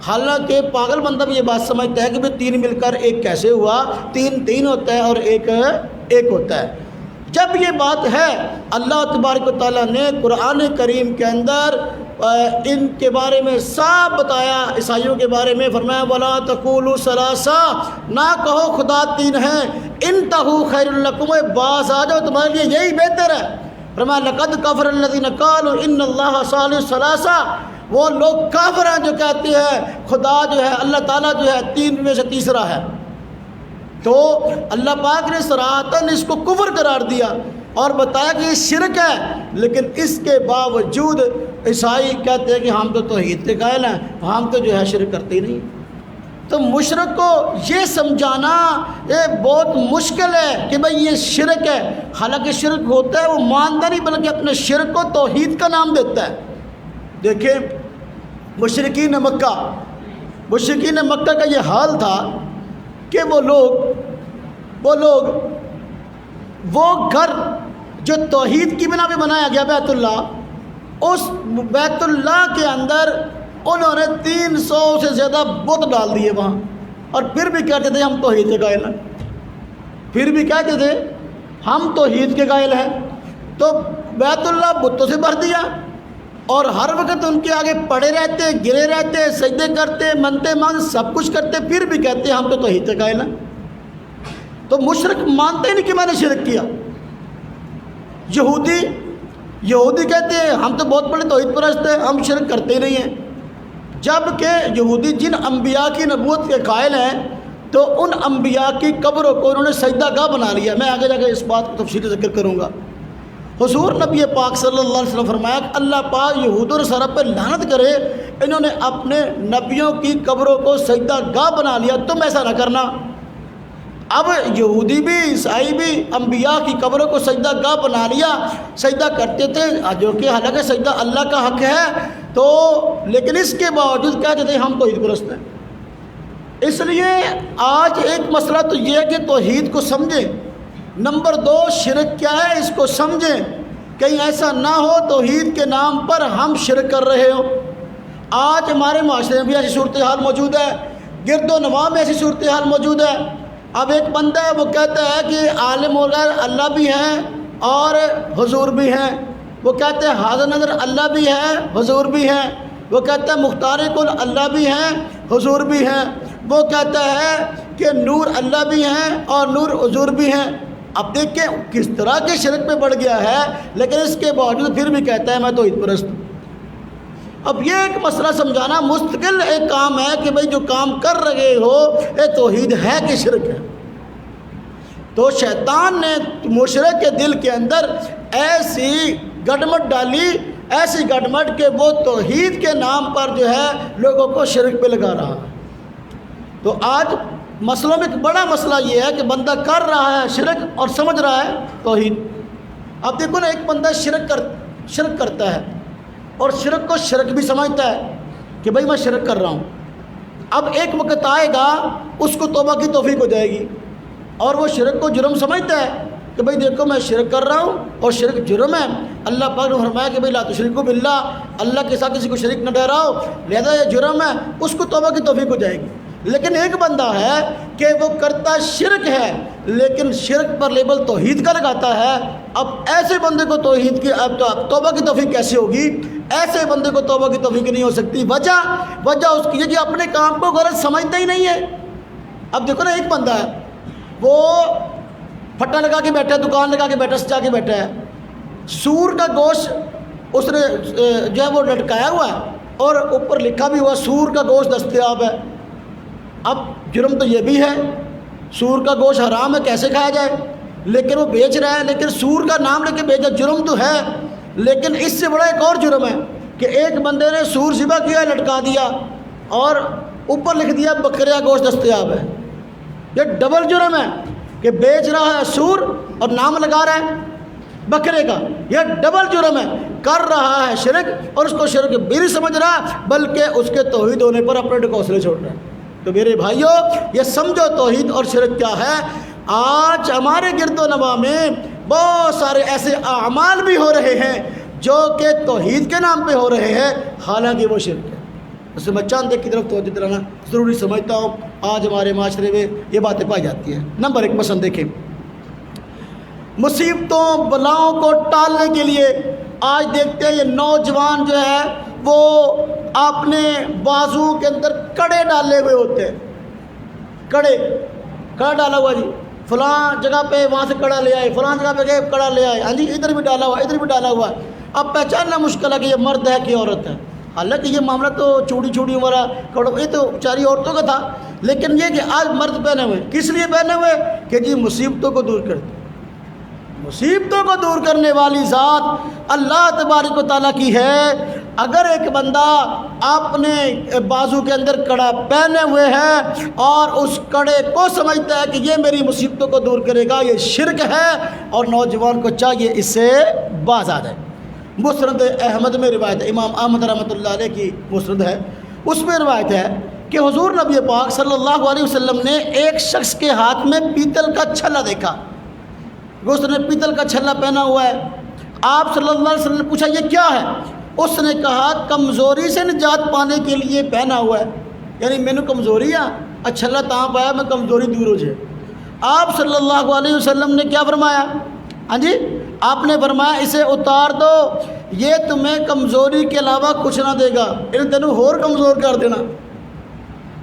حالانکہ پاگل بندہ بھی یہ بات سمجھتا ہے کہ بھئی تین مل کر ایک کیسے ہوا، تین تین ہوتا ہے اور ایک ایک ہوتا ہے۔ جب یہ بات ہے، اللہ تبارک و تعالیٰ نے قرآن کریم کے اندر ان کے بارے میں صاف بتایا، عیسائیوں کے بارے میں فرمایا وَلَا تَقُولُوا ثَلَاثَةٌ، نہ کہو خدا تین ہیں، انتہوا خیر لکم، باز آ جاؤ تمہارے لیے یہی بہتر ہے۔ فرمایا لَقَدْ كَفَرَ الَّذِينَ قَالُوا إِنَّ اللَّهَ ثَالِثُ ثَلَاثَةٍ، وہ لوگ کافر ہیں جو کہتے ہیں خدا جو ہے، اللہ تعالیٰ جو ہے تین میں سے تیسرا ہے۔ تو اللہ پاک نے صراحتاً اس کو کفر قرار دیا اور بتایا کہ یہ شرک ہے، لیکن اس کے باوجود عیسائی کہتے ہیں کہ ہم تو توحید کے قائل ہیں، ہم تو جو ہے شرک کرتے ہی نہیں۔ تو مشرک کو یہ سمجھانا یہ بہت مشکل ہے کہ بھئی یہ شرک ہے، حالانکہ شرک ہوتا ہے وہ مانتا نہیں بلکہ اپنے شرک کو توحید کا نام دیتا ہے۔ دیکھیں مشرکین مکہ کا یہ حال تھا کہ وہ گھر جو توحید کی بنا پہ بنایا گیا بیت اللہ، اس بیت اللہ کے اندر انہوں نے 300 سے زیادہ بت ڈال دیے وہاں، اور پھر بھی کہتے تھے ہم توحید کے قائل ہیں، پھر بھی کہتے تھے ہم توحید کے قائل ہیں۔ تو بیت اللہ بتوں سے بھر دیا، اور ہر وقت ان کے آگے پڑے رہتے، گرے رہتے، سجدے کرتے، منتے مان سب کچھ کرتے، پھر بھی کہتے ہم تو توحید کے قائل ہیں۔ تو مشرک مانتے نہیں کہ میں نے شرک کیا۔ یہودی کہتے ہیں ہم تو بہت بڑے توحید پرست ہیں، ہم شرک کرتے ہی نہیں ہیں، جبکہ یہودی جن انبیاء کی نبوت کے قائل ہیں تو ان انبیاء کی قبروں کو انہوں نے سجدہ گاہ بنا لیا۔ میں آگے جا کے اس بات کو تفصیل ذکر کروں گا۔ حضور نبی پاک صلی اللہ علیہ وسلم فرمایا کہ اللہ پاک یہود و نصارہ پہ لعنت کرے، انہوں نے اپنے نبیوں کی قبروں کو سجدہ گاہ بنا لیا، تم ایسا نہ کرنا۔ اب یہودی بھی عیسائی بھی انبیاء کی قبروں کو سجدہ گاہ بنا لیا، سجدہ کرتے تھے، جو کہ حالانکہ سجدہ اللہ کا حق ہے، تو لیکن اس کے باوجود کہتے تھے ہم توحید پرست ہیں۔ اس لیے آج ایک مسئلہ تو یہ ہے کہ توحید کو سمجھیں، نمبر 2 شرک کیا ہے اس کو سمجھیں، کہیں ایسا نہ ہو توحید کے نام پر ہم شرک کر رہے ہو۔ آج ہمارے معاشرے میں بھی ایسی صورتحال موجود ہے، گرد و نواح میں ایسی صورتحال موجود ہے۔ اب ایک بندہ ہے وہ کہتا ہے کہ عالم وغیر اللہ بھی ہیں اور حضور بھی ہیں، وہ کہتے ہیں حاضر نظر اللہ بھی ہے حضور بھی ہیں، وہ کہتا ہے مختار کل اللہ بھی ہیں حضور بھی ہیں، وہ کہتا ہے کہ نور اللہ بھی ہیں اور نور حضور بھی ہیں۔ اب دیکھیں کس طرح کے شرک پہ بڑھ گیا ہے، لیکن اس کے باوجود پھر بھی کہتا ہے میں توحید پرست ہوں۔ اب یہ ایک مسئلہ سمجھانا مستقل ایک کام ہے کہ بھئی جو کام کر رہے ہو یہ توحید ہے کہ شرک ہے۔ تو شیطان نے مشرک کے دل کے اندر ایسی گڈمٹ ڈالی، ایسی گڈمٹ کہ وہ توحید کے نام پر جو ہے لوگوں کو شرک پہ لگا رہا۔ تو آج مسئلوں میں ایک بڑا مسئلہ یہ ہے کہ بندہ کر رہا ہے شرک اور سمجھ رہا ہے توحید۔ اب دیکھو نا، ایک بندہ شرک کرتا ہے اور شرک کو شرک بھی سمجھتا ہے کہ بھئی میں شرک کر رہا ہوں۔ اب ایک وقت آئے گا اس کو توبہ کی توفیق ہو جائے گی، اور وہ شرک کو جرم سمجھتا ہے کہ بھئی دیکھو میں شرک کر رہا ہوں اور شرک جرم ہے۔ اللہ پاک نے فرمایا کہ بھئی لا تشرکوا باللہ، اللہ کے ساتھ کسی کو شریک نہ ٹھہراؤ، لہذا یہ جرم ہے، اس کو توبہ کی توفیق ہو جائے گی۔ لیکن ایک بندہ ہے کہ وہ کرتا شرک ہے لیکن شرک پر لیبل توحید کا لگاتا ہے، اب ایسے بندے کو توحید کی اب توبہ کی توفیق کیسے ہوگی؟ ایسے بندے کو توبہ کی توفیق نہیں ہو سکتی۔ وجہ اس کی ہے کہ اپنے کام کو غلط سمجھتا ہی نہیں ہے۔ اب دیکھو نا، ایک بندہ ہے وہ پھٹا لگا کے بیٹھا ہے، دکان لگا کے بیٹھا، سجا کے بیٹھا ہے، سور کا گوشت اس نے جو ہے وہ لٹکایا ہوا ہے اور اوپر لکھا بھی ہوا سور کا گوشت دستیاب ہے۔ اب جرم تو یہ بھی ہے، سور کا گوشت حرام ہے، کیسے کھایا جائے؟ لیکن وہ بیچ رہا ہے، لیکن سور کا نام لے کے بیچا، جرم تو ہے، لیکن اس سے بڑا ایک اور جرم ہے کہ ایک بندے نے سور ذبح کیا، لٹکا دیا اور اوپر لکھ دیا بکرے کا گوشت دستیاب ہے۔ یہ ڈبل جرم ہے کہ بیچ رہا ہے سور اور نام لگا رہا ہے بکرے کا، یہ ڈبل جرم ہے۔ کر رہا ہے شرک اور اس کو شرک بھی نہیں سمجھ رہا بلکہ اس کے توحید ہونے پر اپنے ڈکوسلے چھوڑ رہا ہے۔ تو میرے بھائیوں یہ سمجھو توحید اور شرک کیا ہے۔ آج ہمارے گرد و نواح میں بہت سارے ایسے اعمال بھی ہو رہے ہیں جو کہ توحید کے نام پہ ہو رہے ہیں حالانکہ وہ شرک ہے۔ اس میں میں چاند ایک کی طرف توجہ دلانا ضروری سمجھتا ہوں، آج ہمارے معاشرے میں یہ باتیں پائی جاتی ہیں۔ نمبر 1 پسند دیکھیں، مصیبتوں بلاؤں کو ٹالنے کے لیے آج دیکھتے ہیں یہ نوجوان جو ہے وہ اپنے بازو کے اندر کڑے ڈالے ہوئے ہوتے ہیں۔ کڑا ڈالا ہوا جی، فلاں جگہ پہ وہاں سے کڑا لے آئے، فلاں جگہ پہ گئے کڑا لے آئے، ہاں جی ادھر بھی ڈالا ہوا، ادھر بھی ڈالا ہوا۔ اب پہچاننا مشکل ہے کہ یہ مرد ہے کہ عورت ہے، حالانکہ یہ معاملہ تو چوڑی والا کڑا یہ تو چاری عورتوں کا تھا، لیکن یہ کہ آج مرد پہنے ہوئے، کس لیے پہنے ہوئے کہ جی مصیبتوں کو دور کرتے۔ مصیبتوں کو دور کرنے والی ذات اللہ تبارک و تعالیٰ کی ہے۔ اگر ایک بندہ اپنے بازو کے اندر کڑا پہنے ہوئے ہے اور اس کڑے کو سمجھتا ہے کہ یہ میری مصیبتوں کو دور کرے گا، یہ شرک ہے اور نوجوان کو چاہیے اس سے باز آ جائے۔ مسند احمد میں روایت ہے، امام احمد رحمۃ اللہ علیہ کی مسند ہے، اس میں روایت ہے کہ حضور نبی پاک صلی اللہ علیہ وسلم نے ایک شخص کے ہاتھ میں پیتل کا چھلا دیکھا، اس نے پیتل کا چھلا پہنا ہوا ہے۔ آپ صلی اللہ علیہ وسلم نے پوچھا یہ کیا ہے؟ اس نے کہا کمزوری سے نجات پانے کے لیے پہنا ہوا ہے، یعنی میں نے کمزوری ہے چھلا تاں پایا میں کمزوری دور ہو جائے۔ آپ صلی اللہ علیہ وسلم نے کیا فرمایا؟ ہاں جی آپ نے فرمایا اسے اتار دو، یہ تمہیں کمزوری کے علاوہ کچھ نہ دے گا، انہیں تینوں اور کمزور کر دینا،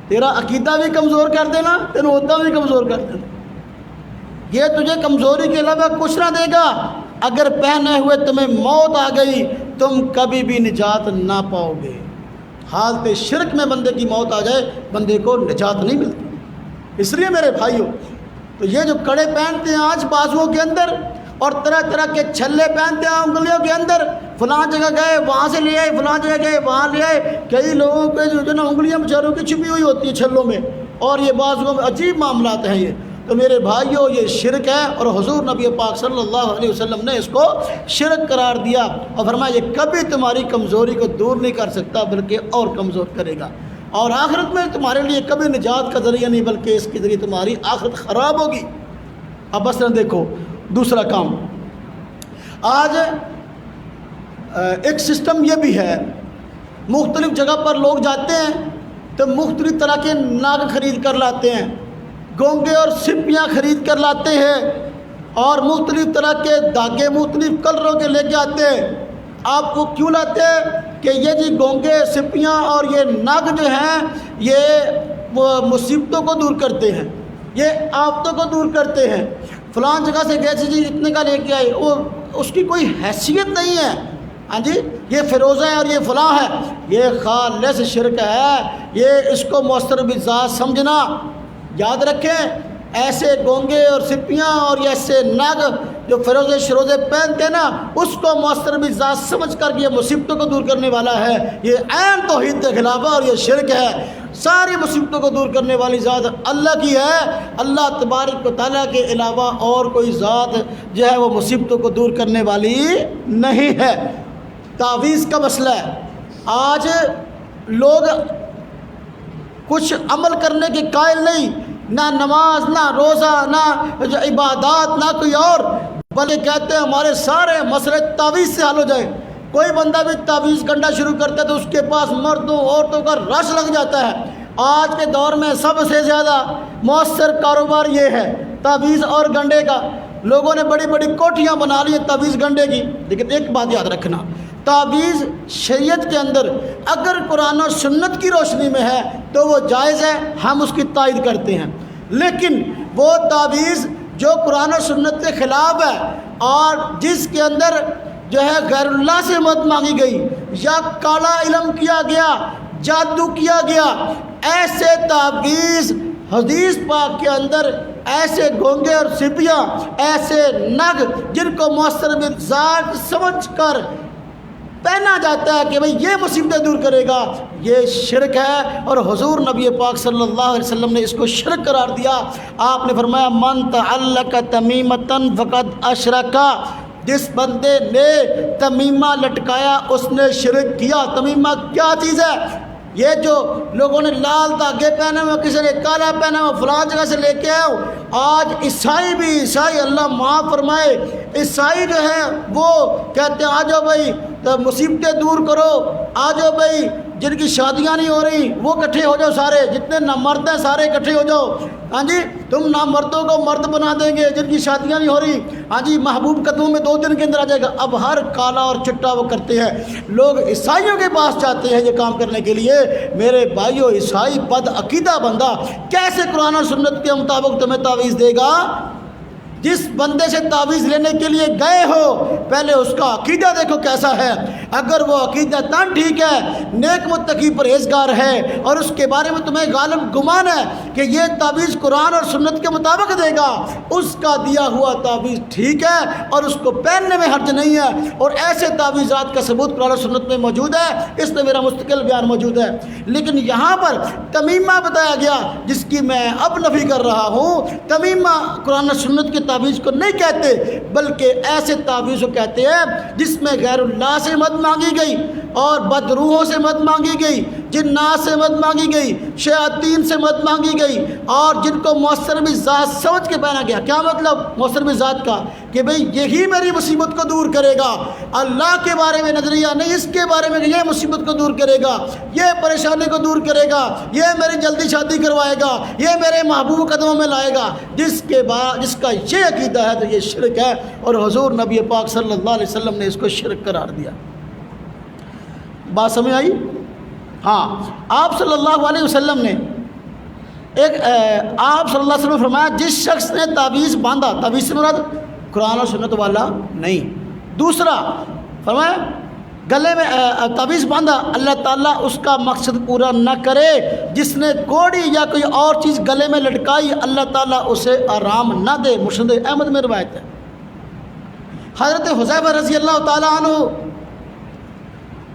تیرا عقیدہ بھی کمزور کر دینا، تینوں عہدہ بھی کمزور کر دینا، یہ تجھے کمزوری کے علاوہ کچھ نہ دے گا۔ اگر پہنے ہوئے تمہیں موت آ گئی تم کبھی بھی نجات نہ پاؤ گے۔ حالت شرک میں بندے کی موت آ جائے بندے کو نجات نہیں ملتی۔ اس لیے میرے بھائیوں تو یہ جو کڑے پہنتے ہیں آج بازوؤں کے اندر اور طرح طرح کے چھلے پہنتے ہیں انگلیوں کے اندر، فلاں جگہ گئے وہاں سے لے آئے، فلاں جگہ گئے وہاں لے آئے، کئی لوگوں کے جو نا انگلیاں بیچاروں کی چھپی ہوئی ہوتی ہیں چھلوں میں، اور یہ بازوؤں میں عجیب معاملات ہیں۔ یہ تو میرے بھائیوں یہ شرک ہے اور حضور نبی پاک صلی اللہ علیہ وسلم نے اس کو شرک قرار دیا اور فرمایا یہ کبھی تمہاری کمزوری کو دور نہیں کر سکتا بلکہ اور کمزور کرے گا، اور آخرت میں تمہارے لیے کبھی نجات کا ذریعہ نہیں بلکہ اس کے ذریعے تمہاری آخرت خراب ہوگی۔ اب مثلا دیکھو دوسرا کام، آج ایک سسٹم یہ بھی ہے، مختلف جگہ پر لوگ جاتے ہیں تو مختلف طرح کے ناگ خرید کر لاتے ہیں، گونگے اور سپیاں خرید کر لاتے ہیں، اور مختلف طرح کے دھاگے مختلف کلروں کے لے کے آتے ہیں۔ آپ وہ کیوں لاتے ہیں کہ یہ جی گونگے سپیاں اور یہ ناگ جو ہیں یہ مصیبتوں کو دور کرتے ہیں، یہ آفتوں کو دور کرتے ہیں۔ فلاں جگہ سے گئے جی اتنے کا لے کے آئے، وہ اس کی کوئی حیثیت نہیں ہے، ہاں جی یہ فیروزہ ہے اور یہ فلاں ہے، یہ خالص شرک ہے، یہ اس کو مؤثر بالذات سمجھنا۔ یاد رکھیں ایسے گونگے اور سپیاں اور ایسے ناگ جو فیروزے شروزے پہنتے ہیں نا، اس کو مؤثر بالذات سمجھ کر یہ مصیبتوں کو دور کرنے والا ہے، یہ عین توحید کے خلاف ہے اور یہ شرک ہے۔ ساری مصیبتوں کو دور کرنے والی ذات اللہ کی ہے، اللہ تبارک و تعالیٰ کے علاوہ اور کوئی ذات جو ہے وہ مصیبتوں کو دور کرنے والی نہیں ہے۔ تعویذ کا مسئلہ ہے، آج لوگ کچھ عمل کرنے کے قائل نہیں، نہ نماز نہ روزہ نہ عبادات نہ کوئی اور، بلکہ کہتے ہیں ہمارے سارے مسئلے تعویذ سے حل ہو جائے۔ کوئی بندہ بھی تعویذ گنڈا شروع کرتا ہے تو اس کے پاس مردوں عورتوں کا رش لگ جاتا ہے۔ آج کے دور میں سب سے زیادہ مؤثر کاروبار یہ ہے تعویذ اور گنڈے کا۔ لوگوں نے بڑی بڑی کوٹھیاں بنا لی ہیں تعویذ گنڈے کی، لیکن ایک بات یاد رکھنا، تعویذ شریعت کے اندر اگر قرآن و سنت کی روشنی میں ہے تو وہ جائز ہے، ہم اس کی تائید کرتے ہیں، لیکن وہ تعویذ جو قرآن و سنت کے خلاف ہے اور جس کے اندر جو ہے غیر اللہ سے مدد مانگی گئی یا کالا علم کیا گیا، جادو کیا گیا، ایسے تعویذ حدیث پاک کے اندر ایسے گونگے اور سپیاں، ایسے نگ جن کو مؤثر بالذات سمجھ کر پہنا جاتا ہے کہ بھئی یہ مصیبتیں دور کرے گا، یہ شرک ہے، اور حضور نبی پاک صلی اللہ علیہ وسلم نے اس کو شرک قرار دیا۔ آپ نے فرمایا من تعلق تمیمۃ فقد اشرک، جس بندے نے تمیمہ لٹکایا اس نے شرک کیا۔ تمیمہ کیا چیز ہے؟ یہ جو لوگوں نے لال دھاگے پہنے ہوئے، کسی نے کالا پہنا ہوا، فلاں جگہ سے لے کے آؤ۔ آج عیسائی بھی، عیسائی اللہ معاف فرمائے، عیسائی جو ہے وہ کہتے ہیں آ جاؤ بھائی مصیبتیں دور کرو، آ جاؤ بھائی جن کی شادیاں نہیں ہو رہی وہ اکٹھے ہو جاؤ، سارے جتنے نامرد ہیں سارے اکٹھے ہو جاؤ، ہاں جی تم نامردوں کو مرد بنا دیں گے جن کی شادیاں نہیں ہو رہی، ہاں جی محبوب قدموں میں 2 دن کے اندر آ جائے گا۔ اب ہر کالا اور چٹا وہ کرتے ہیں، لوگ عیسائیوں کے پاس جاتے ہیں یہ کام کرنے کے لیے۔ میرے بھائیو، عیسائی بد عقیدہ بندہ کیسے قرآن اور سنت کے مطابق تمہیں تعویذ دے گا؟ جس بندے سے تعویذ لینے کے لیے گئے ہو پہلے اس کا عقیدہ دیکھو کیسا ہے۔ اگر وہ عقیدہ تن ٹھیک ہے، نیک متقی پرہیزگار ہے، اور اس کے بارے میں تمہیں غالب گمان ہے کہ یہ تعویذ قرآن اور سنت کے مطابق دے گا، اس کا دیا ہوا تعویذ ٹھیک ہے اور اس کو پہننے میں حرج نہیں ہے، اور ایسے تعویذات کا ثبوت قرآن اور سنت میں موجود ہے، اس میں میرا مستقل بیان موجود ہے۔ لیکن یہاں پر تمیمہ بتایا گیا جس کی میں اب نفی کر رہا ہوں۔ تمیمہ قرآن اور سنت کے تعویذ کو نہیں کہتے، بلکہ ایسے تعویذ کو کہتے ہیں جس میں غیر اللہ سے مدد مانگی گئی، اور بدروحوں سے مدد مانگی گئی، جنات سے مدد مانگی گئی، شیاطین سے مدد مانگی گئی، اور جن کو مؤثر بھی ذات سمجھ کے پہنا گیا۔ کیا مطلب مؤثر بھی ذات کا؟ کہ بھئی یہی میری مصیبت کو دور کرے گا، اللہ کے بارے میں نظریہ نہیں، اس کے بارے میں کہ یہ مصیبت کو دور کرے گا، یہ پریشانی کو دور کرے گا، یہ میری جلدی شادی کروائے گا، یہ میرے محبوب قدموں میں لائے گا۔ جس کا یہ عقیدہ ہے تو یہ شرک ہے، اور حضور نبی پاک صلی اللہ علیہ وسلم نے اس کو شرک قرار دیا۔ بات سمجھ آئی؟ ہاں، آپ صلی اللہ علیہ وسلم نے آپ صلی اللہ علیہ وسلم نے فرمایا جس شخص نے تعویذ باندھا، تعویذ سے مراد قرآن اور سنت والا نہیں، دوسرا فرمایا گلے میں تعویذ باندھا، اللہ تعالیٰ اس کا مقصد پورا نہ کرے۔ جس نے کوڑی یا کوئی اور چیز گلے میں لٹکائی، اللہ تعالیٰ اسے آرام نہ دے۔ مسند احمد میں روایت ہے۔ حضرت حذیفہ رضی اللہ تعالیٰ عنہ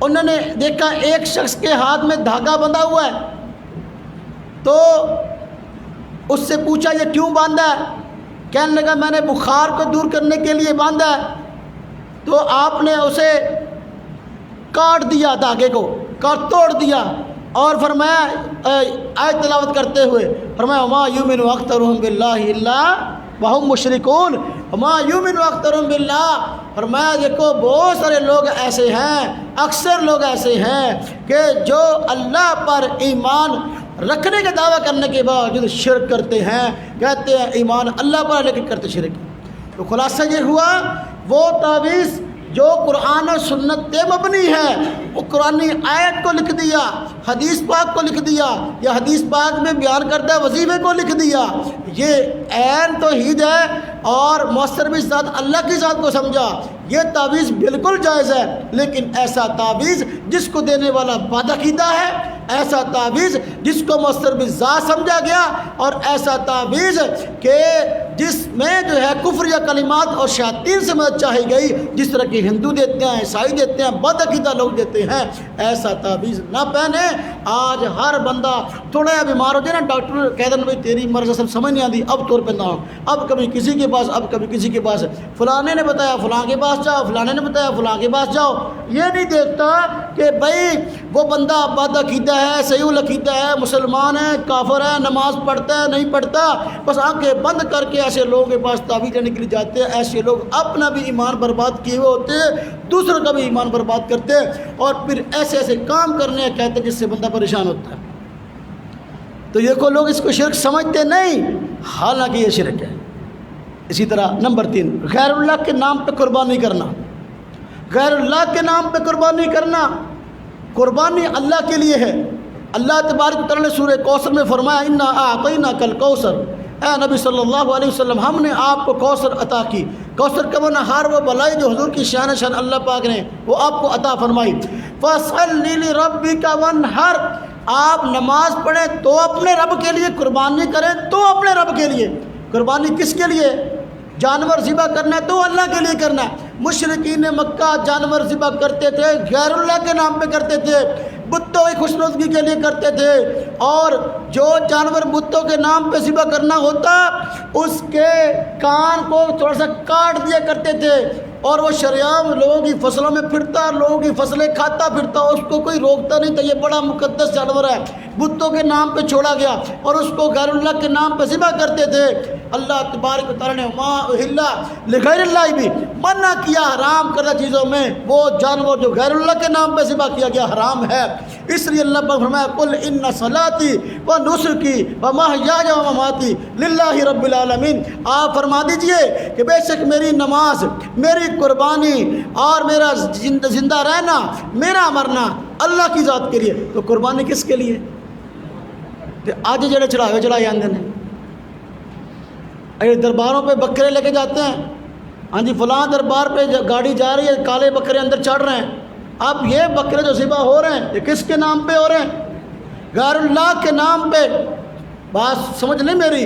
انہوں نے دیکھا ایک شخص کے ہاتھ میں دھاگا بندھا ہوا ہے، تو اس سے پوچھا یہ کیوں باندھا ہے؟ کہنے لگا میں نے بخار کو دور کرنے کے لیے باندھا ہے۔ تو آپ نے اسے کاٹ دیا، دھاگے کو توڑ دیا، اور فرمایا آیت تلاوت کرتے ہوئے فرمایا وما یؤمن اکثرهم باللہ الا وهم مشرکون، وما یؤمن اکثرهم باللہ۔ فرمایا دیکھو بہت سارے لوگ ایسے ہیں، اکثر لوگ ایسے ہیں کہ جو اللہ پر ایمان رکھنے کا دعویٰ کرنے کے باوجود شرک کرتے ہیں، کہتے ہیں ایمان اللہ پر لیکن کرتے شرک۔ تو خلاصہ یہ ہوا وہ تعویذ جو قرآن و سنت پہ مبنی ہے، وہ قرآنی آیت کو لکھ دیا، حدیث پاک کو لکھ دیا، یا حدیث پاک میں بیان کردہ وظیفے کو لکھ دیا، یہ عین توحید ہے، اور مؤثر بھی ذات اللہ کی ذات کو سمجھا، یہ تعویذ بالکل جائز ہے۔ لیکن ایسا تعویذ جس کو دینے والا بد عقیدہ ہے، ایسا تعویذ جس کو مؤثر بھی ذات سمجھا گیا، اور ایسا تعویذ کہ جس میں جو ہے کفر یا کلمات اور شیاطین سے مدد چاہی گئی، جس طرح کہ ہندو دیتے ہیں، عیسائی دیتے ہیں، بد عقیدہ لوگ دیتے ہیں، ایسا تعویذ نہ پہنے۔ آج ہر بندہ تھوڑا یا بیمار ہو جائے نا، ڈاکٹر کہہ دیں بھائی تیری مرض اصل سمجھ نہیں آتی، اب طور پہ نہ ہو، اب کبھی کسی کے پاس، اب کبھی کسی کے پاس، فلانے نے بتایا فلاں کے پاس جاؤ، فلانے نے بتایا فلاں کے پاس جاؤ۔ یہ نہیں دیکھتا کہ بھائی وہ بندہ بد عقیدہ ہے، صحیح العقیدہ ہے، مسلمان ہے، کافر ہے، نماز پڑھتا ہے نہیں پڑھتا، بس آنکھیں بند کر کے ایسے لوگوں کے پاس تعویذ لینے کے لیے جاتے ہیں۔ ایسے لوگ اپنا بھی ایمان برباد کیے ہوئے ہوتے ہیں، دوسروں کا بھی ایمان برباد کرتے ہیں، اور پھر ایسے ایسے کام کرنے کہتے ہیں جس سے بندہ پریشان ہوتا ہے۔ تو یہ کو لوگ اس کو شرک سمجھتے نہیں، حالانکہ یہ شرک ہے۔ اسی طرح نمبر 3، غیر اللہ کے نام پہ قربانی کرنا۔ غیر اللہ کے نام پہ قربانی کرنا، قربانی اللہ کے لیے ہے۔ اللہ تبارک و تعالیٰ نے سورہ کوثر میں فرمایا انا اعطیناک الکوثر، اے نبی صلی اللہ علیہ وسلم ہم نے آپ کو کوثر عطا کی۔ کوثر کا معنی ہار و بلائی جو حضور کی شان اللہ پاک نے وہ آپ کو عطا فرمائی۔ فصل لربک وانحر، آپ نماز پڑھیں تو اپنے رب کے لیے، قربانی کریں تو اپنے رب کے لیے۔ قربانی کس کے لیے؟ جانور ذبح کرنا ہے تو اللہ کے لیے کرنا ہے۔ مشرکین مکہ جانور ذبح کرتے تھے، غیر اللہ کے نام پہ کرتے تھے، بتوں کی خوشنودگی کے لیے کرتے تھے، اور جو جانور بتوں کے نام پہ ذبح کرنا ہوتا اس کے کان کو تھوڑا سا کاٹ دیا کرتے تھے، اور وہ شریعام لوگوں کی فصلوں میں پھرتا، لوگوں کی فصلیں کھاتا پھرتا، اس کو کوئی روکتا نہیں تھا، یہ بڑا مقدس جانور ہے، بتوں کے نام پہ چھوڑا گیا اور اس کو غیر اللہ کے نام پہ ذبح کرتے تھے۔ اللہ تبارک و تعالیٰ نے ما اہل لغیر اللہ بھی منع کیا، حرام کردہ چیزوں میں وہ جانور جو غیر اللہ کے نام پہ ذبح کیا گیا حرام ہے۔ اس لیے اللہ پاک فرمایا قل ان صلاتی و نسکی و محیای و مماتی للہ رب العالمین، آپ فرما دیجئے کہ بے شک میری نماز، میری قربانی اور میرا زندہ رہنا، میرا مرنا اللہ کی ذات کے لیے۔ تو قربانی کس کے لیے؟ کہ آج جڑے چڑھاوے چڑھائے آندے ہیں، درباروں پہ بکرے لے کے جاتے ہیں، ہاں جی فلاں دربار پہ گاڑی جا رہی ہے، کالے بکرے اندر چڑھ رہے ہیں۔ اب یہ بکرے جو ذبح ہو رہے ہیں یہ کس کے نام پہ ہو رہے ہیں؟ غیر اللہ کے نام پہ۔ بات سمجھ لیں، میری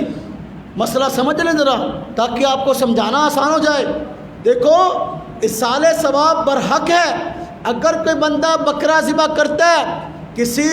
مسئلہ سمجھ لیں ذرا، تاکہ آپ کو سمجھانا آسان ہو جائے۔ دیکھو اصالِ ثواب برحق ہے، اگر کوئی بندہ بکرا ذبح کرتا ہے کسی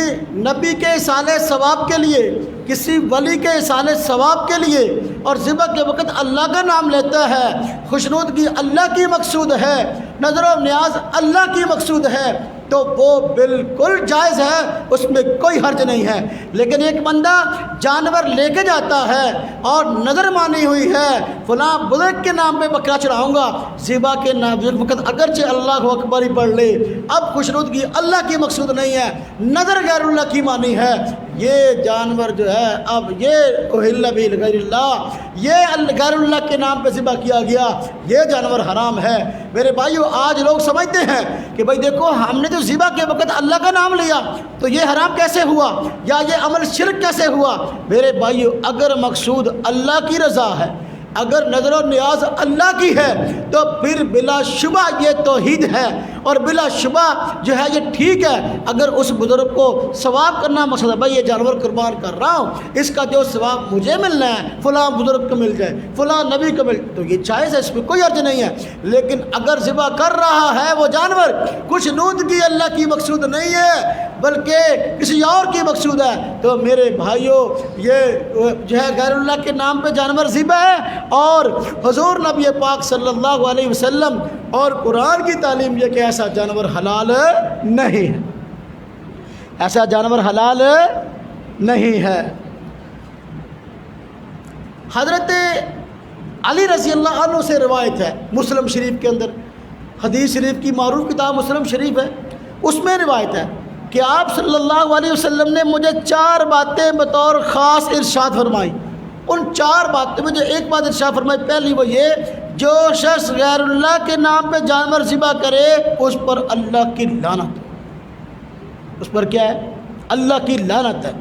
نبی کے اصالِ ثواب کے لیے، کسی ولی کے اصالِ ثواب کے لیے، اور ذبح کے وقت اللہ کا نام لیتا ہے، خوشنودگی اللہ کی مقصود ہے، نظر و نیاز اللہ کی مقصود ہے، تو وہ بالکل جائز ہے، اس میں کوئی حرج نہیں ہے۔ لیکن ایک بندہ جانور لے کے جاتا ہے اور نظر مانی ہوئی ہے فلاں بزرگ کے نام پہ بکرا چڑھاؤں گا، ذبح کے وقت اگرچہ اللہ اکبر ہی پڑھ لے، اب خوشنودگی اللہ کی مقصود نہیں ہے، نظر غیر اللہ کی مانی ہے، یہ جانور جو ہے اب یہ اہل بغیر اللہ، یہ غیر اللہ کے نام پہ ذبح کیا گیا، یہ جانور حرام ہے۔ میرے بھائیو آج لوگ سمجھتے ہیں کہ بھائی دیکھو ہم نے تو ذبح کے وقت اللہ کا نام لیا تو یہ حرام کیسے ہوا، یا یہ عمل شرک کیسے ہوا؟ میرے بھائیو اگر مقصود اللہ کی رضا ہے، اگر نظر و نیاز اللہ کی ہے، تو پھر بلا شبہ یہ توحید ہے، اور بلا شبہ جو ہے یہ ٹھیک ہے۔ اگر اس بزرگ کو ثواب کرنا مقصد ہے، بھائی یہ جانور قربان کر رہا ہوں، اس کا جو ثواب مجھے ملنا ہے فلاں بزرگ کو مل جائے، فلاں نبی کو مل، تو یہ جائز ہے، اس میں کوئی حرج نہیں ہے۔ لیکن اگر ذبح کر رہا ہے وہ جانور کچھ نودگی اللہ کی مقصود نہیں ہے بلکہ کسی اور کی مقصود ہے، تو میرے بھائیوں یہ جو ہے غیر اللہ کے نام پہ جانور ذبح ہے، اور حضور نبی پاک صلی اللہ علیہ وسلم اور قرآن کی تعلیم یہ کہ ایسا جانور حلال نہیں ہے، ایسا جانور حلال نہیں ہے۔ حضرت علی رضی اللہ عنہ سے روایت ہے مسلم شریف کے اندر، حدیث شریف کی معروف کتاب مسلم شریف ہے، اس میں روایت ہے کہ آپ صلی اللہ علیہ وسلم نے مجھے 4 باتیں بطور خاص ارشاد فرمائی۔ ان 4 باتوں میں جو ایک بات ارشاد فرمائی، پہلی وہ یہ، جو شخص غیر اللہ کے نام پہ جانور ذبح کرے اس پر اللہ کی لعنت ہے، اس پر کیا ہے؟ اللہ کی لعنت ہے۔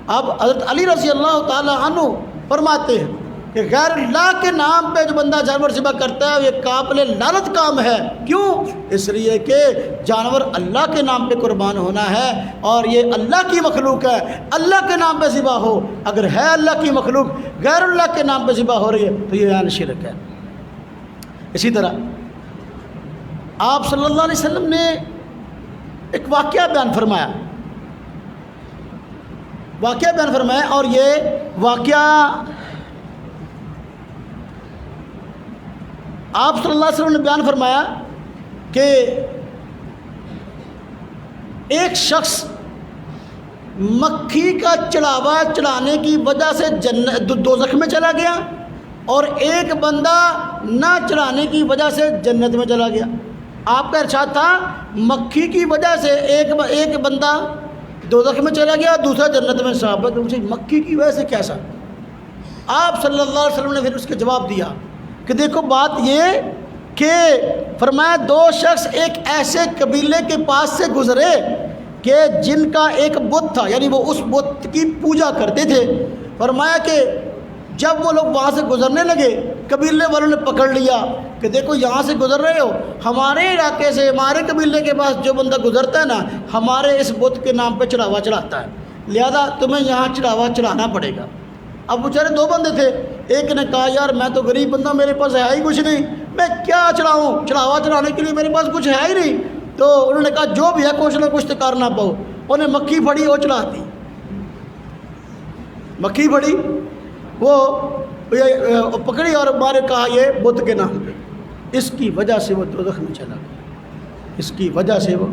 اب حضرت علی رضی اللہ تعالی عنہ فرماتے ہیں کہ غیر اللہ کے نام پہ جو بندہ جانور ذبح کرتا ہے یہ قابل لعنت کام ہے۔ کیوں؟ اس لیے کہ جانور اللہ کے نام پہ قربان ہونا ہے، اور یہ اللہ کی مخلوق ہے، اللہ کے نام پہ ذبح ہو، اگر ہے اللہ کی مخلوق غیر اللہ کے نام پہ ذبح ہو رہی ہے تو یہ عین شرک ہے۔ اسی طرح آپ صلی اللہ علیہ وسلم نے ایک واقعہ بیان فرمایا، اور یہ واقعہ آپ صلی اللہ علیہ وسلم نے بیان فرمایا کہ ایک شخص مکھی کا چڑھاوا چڑھانے کی وجہ سے دوزخ میں چلا گیا، اور ایک بندہ نہ چڑھانے کی وجہ سے جنت میں چلا گیا۔ آپ کا ارشاد تھا مکھی کی وجہ سے ایک بندہ دوزخ میں چلا گیا، دوسرا جنت میں۔ صحابہ نے پوچھا مکھی کی وجہ سے کیسا؟ آپ صلی اللہ علیہ وسلم نے پھر اس کے جواب دیا کہ دیکھو بات یہ کہ فرمایا 2 شخص ایک ایسے قبیلے کے پاس سے گزرے کہ جن کا ایک بت تھا، یعنی وہ اس بت کی پوجا کرتے تھے۔ فرمایا کہ جب وہ لوگ وہاں سے گزرنے لگے قبیلے والوں نے پکڑ لیا کہ دیکھو یہاں سے گزر رہے ہو، ہمارے علاقے سے ہمارے قبیلے کے پاس جو بندہ گزرتا ہے نا ہمارے اس بت کے نام پہ چڑھاوا چڑھاتا ہے، لہذا تمہیں یہاں چڑھاوا چڑھانا پڑے گا۔ اب بیچارے 2 بندے تھے، ایک نے کہا یار میں تو غریب بندہ، میرے پاس ہے ہی کچھ نہیں، میں کیا چڑھاؤں، چڑھاوا چڑھانے کے لیے میرے پاس کچھ ہے ہی نہیں۔ تو انہوں نے کہا جو بھی ہے کچھ نہ کچھ تو کرنا پاؤ۔ انہیں مکھی پھڑی وہ چڑھاتی، مکھی پھڑی وہ پکڑی اور مارے، کہا یہ بت کے نام پہ۔ اس کی وجہ سے وہ دوزخ میں چلا گیا، اس کی وجہ سے وہ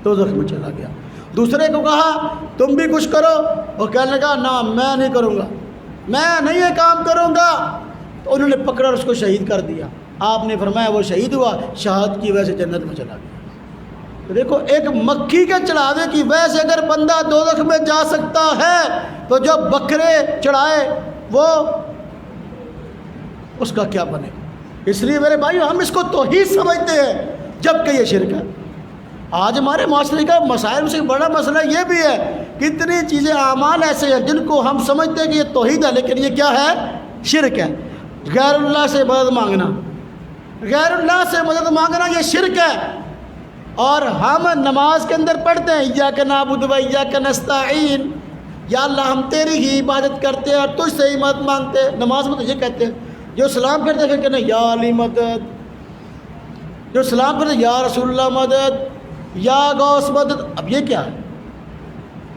دوزخ میں چلا گیا۔ دوسرے کو کہا تم بھی کچھ کرو، وہ کہنے لگا نہ میں نہیں کروں گا، میں نہیں یہ کام کروں گا، تو انہوں نے پکڑا اور اس کو شہید کر دیا۔ آپ نے فرمایا وہ شہید ہوا، شہادت کی وجہ سے جنت میں چلا گیا۔ تو دیکھو ایک مکھی کے چڑھاوے کی وجہ سے اگر بندہ دوزخ میں جا سکتا ہے تو جو بکرے چڑھائے وہ اس کا کیا بنے؟ اس لیے میرے بھائیو ہم اس کو توحید سمجھتے ہیں جبکہ یہ شرک ہے۔ آج ہمارے معاشرے کا مسائل سے بڑا مسئلہ یہ بھی ہے، کتنی چیزیں اعمال ایسے ہیں جن کو ہم سمجھتے ہیں کہ یہ توحید ہے لیکن یہ کیا ہے؟ شرک ہے۔ غیر اللہ سے مدد مانگنا، غیر اللہ سے مدد مانگنا یہ شرک ہے۔ اور ہم نماز کے اندر پڑھتے ہیں ایاک نعبد و ایاک نستعین، یا اللہ ہم تیری ہی عبادت کرتے ہیں اور تجھ سے ہی مدد مانگتے ہیں۔ نماز میں تو یہ کہتے ہیں، جو سلام کرتے ہیں کہ یا علی مدد، جو سلام کرتے ہیں یا رسول اللہ مدد، یا غوث مدد۔ اب یہ کیا ہے؟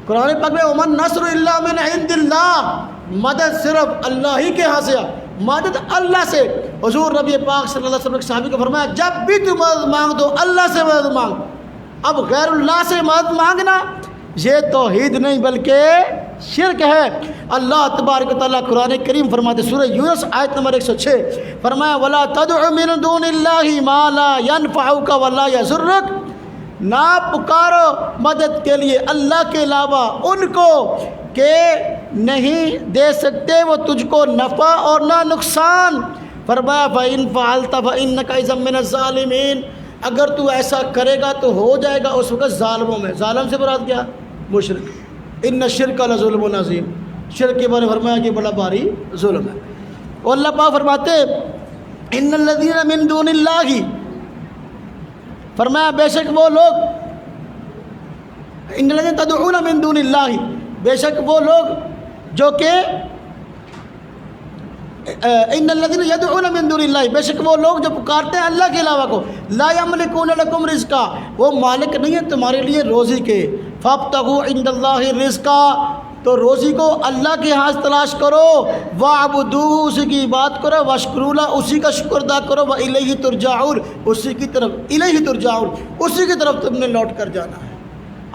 قرآن پاک میں ومن نصر الا من عند اللہ، مدد صرف اللہ ہی کے ہاں سے ہے، مدد اللہ سے۔ حضور نبی پاک صلی اللہ علیہ وسلم کے صحابی کو فرمایا جب بھی تو مدد مانگ تو اللہ سے مدد مانگ۔ اب غیر اللہ سے مدد مانگنا یہ توحید نہیں بلکہ شرک ہے۔ اللہ تبارک و تعالیٰ قرآن کریم فرماتے سورہ یونس آیت نمبر 106 فرمایا وَلَا تَدْعُ مِن دُونِ اللَّهِ مَا لَا يَنْفَعُكَ وَلَا يَضُرُّكَ، نہ پکارو مدد کے لیے اللہ کے علاوہ ان کو کہ نہیں دے سکتے وہ تجھ کو نفع اور نہ نقصان۔ فرمایا فَإِن فَعَلْتَ فَإِنَّكَ إِذًا مِّنَ الظَّالِمِينَ، اگر تو ایسا کرے گا تو ہو جائے گا اس وقت ظالموں میں۔ ظالم سے مراد کیا؟ مشرک۔ ان الشرک لظلم عظیم، شرک کے بارے میں فرمایا کہ بڑا بھاری ظلم ہے۔ اور اللہ پاک فرماتے ان الذین من دون اللہ، فرمایا بے شک وہ لوگ، ان الذین تدعون من دون اللہ، بے شک وہ لوگ جو کہ ان الذین یدعون من دون اللہ، بے شک وہ لوگ جو پکارتے ہیں اللہ کے علاوہ کو، لا یملکون لکم رزقا، وہ مالک نہیں ہے تمہارے لیے روزی کے، فابتغوا عند اللہ رزقا، تو روزی کو اللہ کے ہاں تلاش کرو، وَاعْبُدُوهُ، اسی کی عبادت کرو، وَاشْكُرُوا لَهُ، اسی کا شکر ادا کرو، وَإِلَيْهِ تُرْجَعُونَ، اسی کی طرف، الیہ ترجعون، اسی کی طرف تم نے لوٹ کر جانا ہے۔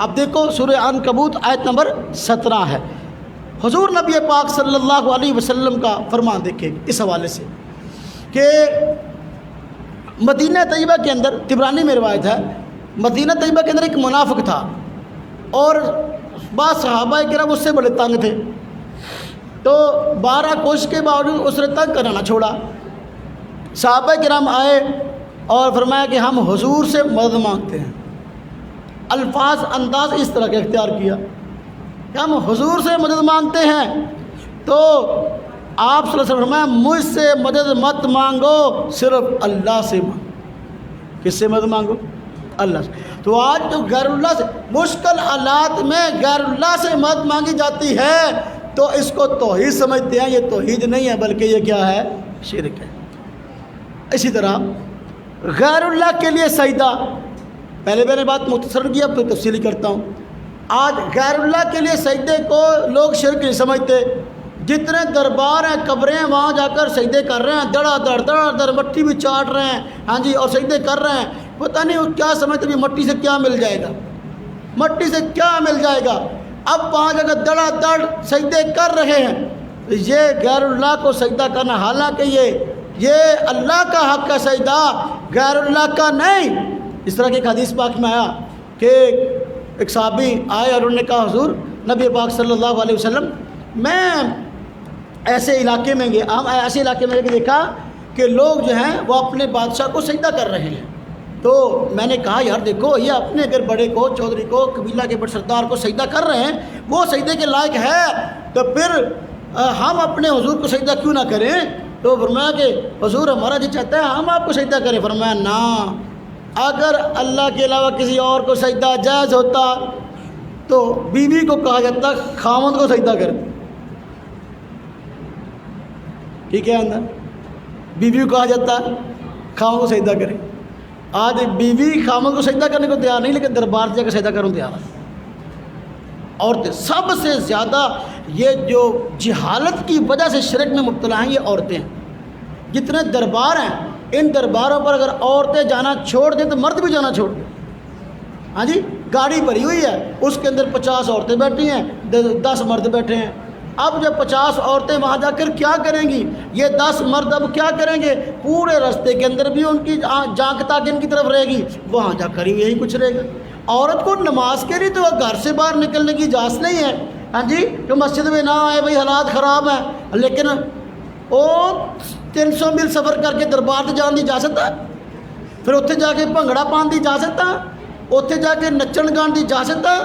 اب دیکھو سورہ عنکبوت آیت نمبر 17 ہے، حضور نبی پاک صلی اللہ علیہ وسلم کا فرمان دیکھیں اس حوالے سے کہ مدینہ طیبہ کے اندر، طبرانی میں روایت ہے، مدینہ طیبہ کے اندر ایک منافق تھا اور بعض صحابہ کرام اس سے بڑے تنگ تھے، تو 12 کوشش کے باوجود اس نے تنگ کرنا نہ چھوڑا۔ صحابہ کرام آئے اور فرمایا کہ ہم حضور سے مدد مانگتے ہیں، الفاظ انداز اس طرح کا اختیار کیا کہ ہم حضور سے مدد مانگتے ہیں، تو آپ صلی اللہ علیہ وسلم فرمایا مجھ سے مدد مت مانگو، صرف اللہ سے مانگو۔ کس سے مدد مانگو؟ اللہ سے۔ تو آج جو غیر اللہ سے مشکل حالات میں غیر اللہ سے مدد مانگی جاتی ہے تو اس کو توحید سمجھتے ہیں، یہ توحید نہیں ہے بلکہ یہ کیا ہے؟ شرک ہے۔ اسی طرح غیر اللہ کے لیے سجدہ، پہلے میں نے بات مختصر کی، اب تو تفصیلی کرتا ہوں۔ آج غیر اللہ کے لیے سجدے کو لوگ شرک نہیں سمجھتے، جتنے دربار ہیں قبریں ہیں وہاں جا کر سجدے کر رہے ہیں، دڑا دڑ مٹی بھی چاٹ رہے ہیں، ہاں جی، اور سجدے کر رہے ہیں، پتہ نہیں وہ کیا سمجھتے بھی مٹی سے کیا مل جائے گا، مٹی سے کیا مل جائے گا۔ اب وہاں جا کر دڑا دڑ سجدے کر رہے ہیں، یہ غیر اللہ کو سجدہ کرنا، حالانکہ یہ اللہ کا حق کا سجدہ، غیر اللہ کا نہیں۔ اس طرح کی ایک حدیث پاک میں آیا کہ ایک صحابی آئے اور انہوں نے کہا حضور نبی پاک صلی اللہ علیہ وسلم میں ایسے علاقے میں گیا، ہم ایسے علاقے میں دیکھا کہ لوگ جو ہیں وہ اپنے بادشاہ کو سجدہ کر رہے ہیں، تو میں نے کہا یار دیکھو یہ اپنے اگر بڑے کو، چودھری کو، قبیلہ کے بڑے سردار کو سجدہ کر رہے ہیں، وہ سجدے کے لائق ہے، تو پھر ہم اپنے حضور کو سجدہ کیوں نہ کریں؟ تو فرمایا کہ حضور ہمارا جی چاہتا ہے ہم آپ کو سجدہ کریں۔ فرمایا نہ، اگر اللہ کے علاوہ کسی اور کو سجدہ جائز ہوتا تو بیوی کو کہا جاتا خاوند کو سجدہ کرے، ٹھیک ہے اندر، بیوی کو کہا جاتا خاوند کو سجدہ کرے۔ آج بیوی خاوند کو سجدہ کرنے کو تیار نہیں، لیکن دربار سے جا کے سجدہ کروں تیار ہے۔ عورتیں سب سے زیادہ، یہ جو جہالت کی وجہ سے شرک میں مبتلا ہیں یہ عورتیں ہیں۔ جتنے دربار ہیں ان درباروں پر اگر عورتیں جانا چھوڑ دیں تو مرد بھی جانا چھوڑ دیں. ہاں جی، گاڑی بھری ہوئی ہے، اس کے اندر 50 عورتیں بیٹھی ہیں، 10 مرد بیٹھے ہیں. اب جب 50 عورتیں وہاں جا کر کیا کریں گی؟ یہ 10 مرد اب کیا کریں گے؟ پورے راستے کے اندر بھی ان کی جانک تاکہ ان کی طرف رہے گی، وہاں جا کر یہی کچھ رہے گا. عورت کو نماز کے لیے تو گھر سے باہر نکلنے کی اجازت نہیں ہے. ہاں جی، کہ مسجد میں نہ آئے، بھائی حالات خراب ہیں، لیکن وہ 300 میل سفر کر کے دربار سے جان دی اجازت ہے، پھر اتنے جا کے بھنگڑا پان دی اجازت ہے، اتنے جا کے نچن گان دی اجازت ہے.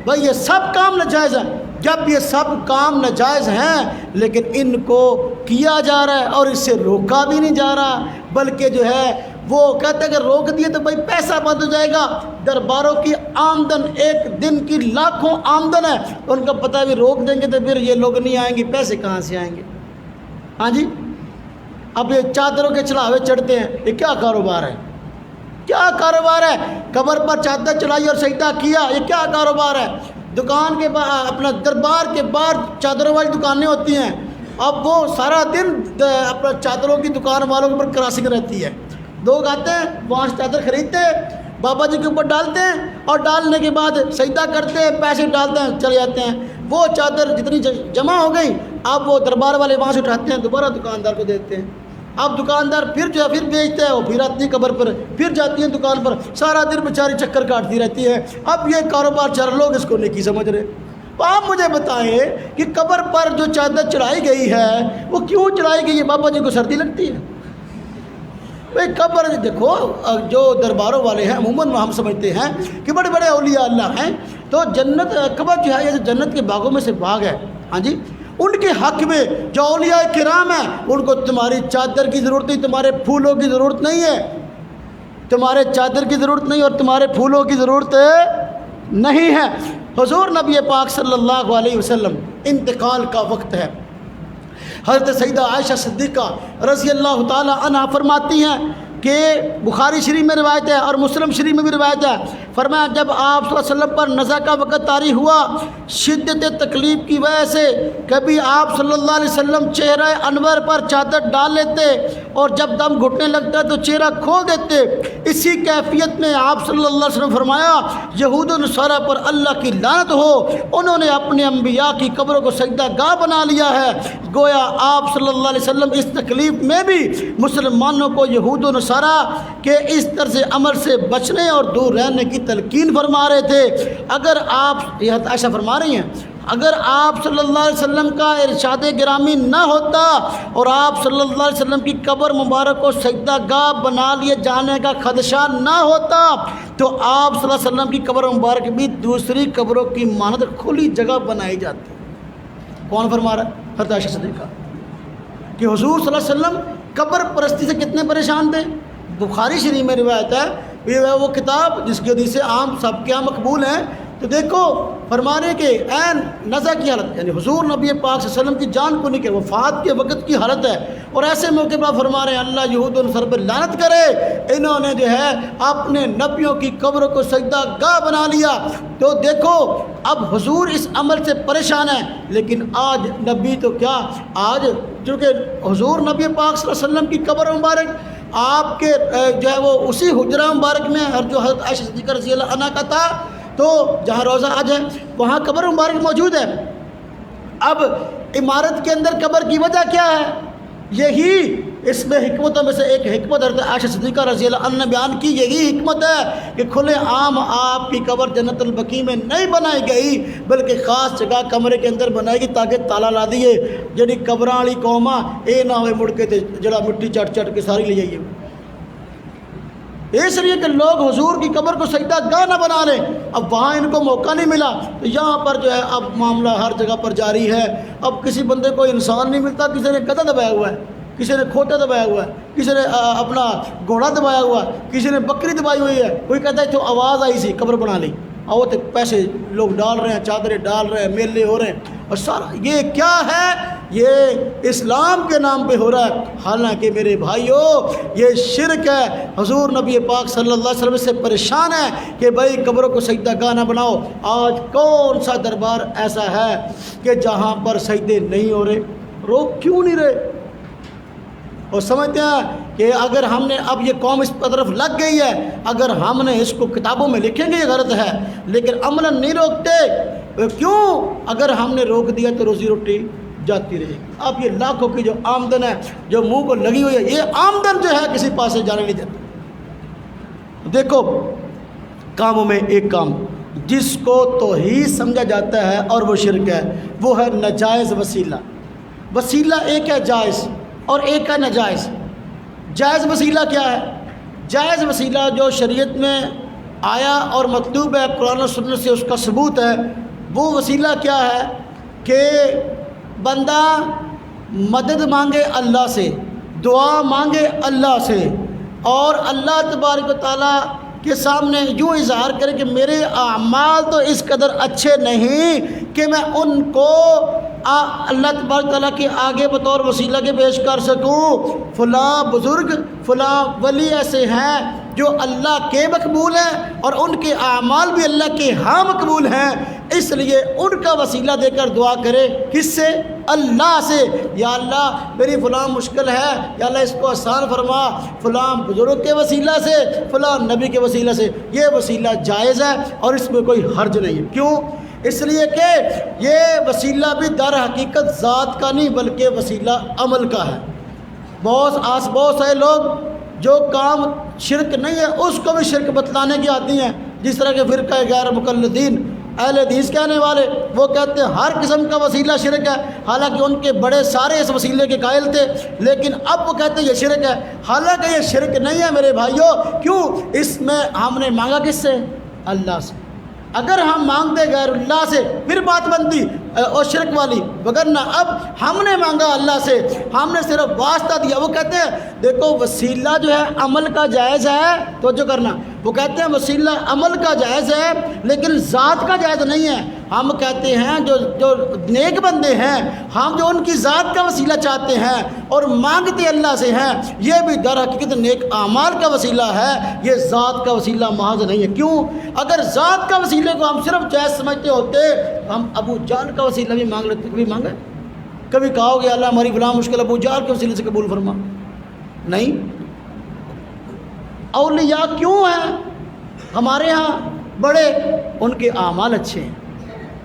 بھائی یہ سب کام ناجائز ہیں. جب یہ سب کام ناجائز ہیں لیکن ان کو کیا جا رہا ہے اور اس سے روکا بھی نہیں جا رہا، بلکہ جو ہے وہ کہتے ہیں کہ روک دیے تو بھائی پیسہ بند ہو جائے گا. درباروں کی آمدن ایک دن کی لاکھوں آمدن ہے، ان کا پتہ بھی روک دیں گے تو پھر یہ لوگ نہیں آئیں گے، پیسے کہاں سے آئیں گے؟ ہاں جی، اب یہ چادروں کے چڑھاوے چڑھتے ہیں، یہ کیا کاروبار ہے؟ کیا کاروبار ہے؟ قبر پر چادر چڑھائی اور سجدہ کیا، یہ کیا کاروبار ہے؟ دکان کے اپنا دربار کے باہر چادروں والی دکانیں ہوتی ہیں، اب وہ سارا دن اپنا چادروں کی دکان والوں کے اوپر کراسنگ رہتی ہے. لوگ آتے ہیں وہاں سے چادر خریدتے ہیں، بابا جی کے اوپر ڈالتے ہیں اور ڈالنے کے بعد سجدہ کرتے ہیں، پیسے ڈالتے ہیں، چلے جاتے ہیں. وہ چادر جتنی جمع ہو گئی اب وہ دربار والے وہاں سے اٹھاتے ہیں، دوبارہ دکاندار کو دیتے ہیں. اب دکاندار پھر جو ہے پھر بیچتے ہیں، وہ پھر آتی ہے قبر پر، پھر جاتی ہیں دکان پر، سارا دن بیچاری چکر کاٹتی رہتی ہے. اب یہ کاروبار چل رہے، لوگ اس کو نیکی سمجھ رہے. تو آپ مجھے بتائیں کہ قبر پر جو چادر چڑھائی گئی ہے وہ کیوں چڑھائی گئی ہے؟ بابا جی کو سردی لگتی ہے؟ بھائی قبر دیکھو، جو درباروں والے ہیں عموماً ہم سمجھتے ہیں کہ بڑے بڑے اولیاء اللہ ہیں، تو جنت قبر جو ہے یہ جنت کے باغوں میں سے باغ ہے. ہاں جی، ان کے حق میں جو اولیاء کرام ہیں ان کو تمہاری چادر کی ضرورت نہیں، تمہارے پھولوں کی ضرورت نہیں ہے، تمہارے چادر کی ضرورت نہیں اور تمہارے پھولوں کی ضرورت نہیں ہے. حضور نبی پاک صلی اللہ علیہ وسلم انتقال کا وقت ہے. حضرت سیدہ عائشہ صدیقہ رضی اللہ تعالی عنہا فرماتی ہیں کہ بخاری شریف میں روایت ہے اور مسلم شریف میں بھی روایت ہے، فرمایا جب آپ صلی اللہ علیہ وسلم پر نزع کا وقت طاری ہوا، شدت تکلیف کی وجہ سے کبھی آپ صلی اللہ علیہ وسلم چہرہ انور پر چادر ڈال لیتے اور جب دم گھٹنے لگتا تو چہرہ کھول دیتے. اسی کیفیت میں آپ صلی اللہ علیہ وسلم فرمایا یہود و نصارہ پر اللہ کی لعنت ہو، انہوں نے اپنے انبیاء کی قبروں کو سجدہ گاہ بنا لیا ہے. گویا آپ صلی اللہ علیہ وسلم اس تکلیف میں بھی مسلمانوں کو یہود و نصارہ کہ اس طرز عمل سے بچنے اور دور رہنے کی تلقین فرما رہے تھے. اگر آپ، یہ عائشہ فرما رہی ہیں، اگر آپ صلی اللہ علیہ وسلم کا ارشاد گرامی نہ ہوتا اور آپ صلی اللہ علیہ وسلم کی قبر مبارک کو سجدہ گاہ بنا لیے جانے کا خدشہ نہ ہوتا تو آپ صلی اللہ علیہ وسلم کی قبر مبارک بھی دوسری قبروں کی مانند کھلی جگہ بنائی جاتی. کون فرما رہا ہے؟ حضرت عائشہ صدیقہ کہ حضور صلی اللہ علیہ وسلم قبر پرستی سے کتنے پریشان تھے. بخاری شریف میں روایت ہے، یہ وہ کتاب جس کی حدیثیں عام سب کے یہاں مقبول ہیں. تو دیکھو فرمانے کے عین نزع کی حالت، یعنی حضور نبی پاک صلی اللہ علیہ وسلم کی جان کو نہیں کہ وفات کے وقت کی حالت ہے، اور ایسے موقع پر فرما رہے ہیں اللہ یہود و نصارہ پر لعنت کرے، انہوں نے جو ہے اپنے نبیوں کی قبروں کو سجدہ گاہ بنا لیا. تو دیکھو اب حضور اس عمل سے پریشان ہیں، لیکن آج نبی تو کیا، آج چونکہ حضور نبی پاک صلی اللہ علیہ وسلم کی قبر مبارک آپ کے جو ہے وہ اسی حجرہ مبارک میں، اور جو حضرت عائشہ صدیقہ رضی اللہ عنہا کا تھا، تو جہاں روضہ آج ہے وہاں قبر مبارک موجود ہے. اب عمارت کے اندر قبر کی وجہ کیا ہے؟ یہی اس میں حکمتوں میں سے ایک حکمت حضرت عائشہ صدیقہ رضی اللہ عنہ نے بیان کی. یہی حکمت ہے کہ کھلے عام آپ کی قبر جنت البقیع میں نہیں بنائی گئی بلکہ خاص جگہ کمرے کے اندر بنائی گئی تاکہ تالا لا دیے جڑی قبراں والی قوما اے نہ ہوئے مڑ کے تے جڑا مٹی چٹ چٹ کے ساری لے جائیے. اس لیے کہ لوگ حضور کی قبر کو سجدہ گاہ نہ بنا لیں. اب وہاں ان کو موقع نہیں ملا تو یہاں پر جو ہے اب معاملہ ہر جگہ پر جاری ہے. اب کسی بندے کو انسان نہیں ملتا، کسی نے گدھا دبایا ہوا ہے، کسی نے کھوٹا دبایا ہوا ہے، کسی نے اپنا گھوڑا دبایا ہوا ہے، کسی نے بکری دبائی ہوئی ہے. کوئی کہتا ہے تو آواز آئی سی قبر بنا لی، اور تو پیسے لوگ ڈال رہے ہیں، چادریں ڈال رہے ہیں، میلے ہو رہے ہیں، اور سارا یہ کیا ہے؟ یہ اسلام کے نام پہ ہو رہا ہے. حالانکہ میرے بھائیو یہ شرک ہے. حضور نبی پاک صلی اللہ علیہ وسلم سے پریشان ہے کہ بھائی قبروں کو سجدہ گاہ نہ بناؤ. آج کون سا دربار ایسا ہے کہ جہاں پر سجدے نہیں ہو رہے؟ روک کیوں نہیں رہے؟ اور سمجھتے ہیں کہ اگر ہم نے اب یہ قوم اس طرف لگ گئی ہے، اگر ہم نے اس کو کتابوں میں لکھیں گے یہ غلط ہے، لیکن عملاً نہیں روکتے، کیوں؟ اگر ہم نے روک دیا تو روزی روٹی جاتی رہے گی۔ اب یہ لاکھوں کی جو آمدن ہے جو منہ کو لگی ہوئی ہے، یہ آمدن جو ہے کسی پاس سے جانے نہیں دیتی۔ دیکھو کاموں میں ایک کام جس کو توحید سمجھا جاتا ہے اور وہ شرک ہے، وہ ہے ناجائز وسیلہ۔ وسیلہ ایک ہے جائز اور ایک ہے ناجائز۔ جائز وسیلہ کیا ہے؟ جائز وسیلہ جو شریعت میں آیا اور مطلوب ہے، قرآن و سنت سے اس کا ثبوت ہے، وہ وسیلہ کیا ہے کہ بندہ مدد مانگے اللہ سے، دعا مانگے اللہ سے، اور اللہ تبارک و تعالیٰ کے سامنے یوں اظہار کرے کہ میرے اعمال تو اس قدر اچھے نہیں کہ میں ان کو اللہ تبارک تعالیٰ کے آگے بطور وسیلہ کے پیش کر سکوں۔ فلاں بزرگ، فلاں ولی ایسے ہیں جو اللہ کے مقبول ہیں اور ان کے اعمال بھی اللہ کے ہاں مقبول ہیں، اس لیے ان کا وسیلہ دے کر دعا کرے۔ کس سے؟ اللہ سے۔ یا اللہ میری فلاں مشکل ہے، یا اللہ اس کو آسان فرما، فلاں بزرگ کے وسیلہ سے، فلاں نبی کے وسیلہ سے۔ یہ وسیلہ جائز ہے اور اس میں کوئی حرج نہیں ہے۔ کیوں؟ اس لیے کہ یہ وسیلہ بھی در حقیقت ذات کا نہیں بلکہ وسیلہ عمل کا ہے۔ بہت سارے لوگ جو کام شرک نہیں ہے اس کو بھی شرک بتلانے کی آتی ہیں، جس طرح کے فرقہ غیر مقلدین اہل حدیث کہنے والے، وہ کہتے ہیں ہر قسم کا وسیلہ شرک ہے، حالانکہ ان کے بڑے سارے اس وسیلے کے قائل تھے، لیکن اب وہ کہتے ہیں یہ شرک ہے، حالانکہ یہ شرک نہیں ہے میرے بھائیوں۔ کیوں؟ اس میں ہم نے مانگا کس سے؟ اللہ سے۔ اگر ہم مانگتے غیر اللہ سے پھر بات بنتی اور شرک والی، وگرنہ اب ہم نے مانگا اللہ سے، ہم نے صرف واسطہ دیا۔ وہ کہتے ہیں دیکھو وسیلہ جو ہے عمل کا جائز ہے، توجہ کرنا، وہ کہتے ہیں وسیلہ عمل کا جائز ہے لیکن ذات کا جائز نہیں ہے۔ ہم کہتے ہیں جو نیک بندے ہیں، ہم جو ان کی ذات کا وسیلہ چاہتے ہیں اور مانگتے اللہ سے ہیں، یہ بھی در حقیقت نیک اعمال کا وسیلہ ہے، یہ ذات کا وسیلہ محض نہیں ہے۔ کیوں؟ اگر ذات کا وسیلے کو ہم صرف جائز سمجھتے ہوتے، ہم ابو جہل کا وسیلہ بھی مانگ لیتے۔ کبھی مانگا؟ کبھی کہا ہو کہ اللہ ہماری فلاں مشکل ابو جہل کے وسیلے سے قبول فرما؟ نہیں۔ اولیاء کیوں ہیں ہمارے ہاں بڑے؟ ان کے اعمال اچھے ہیں۔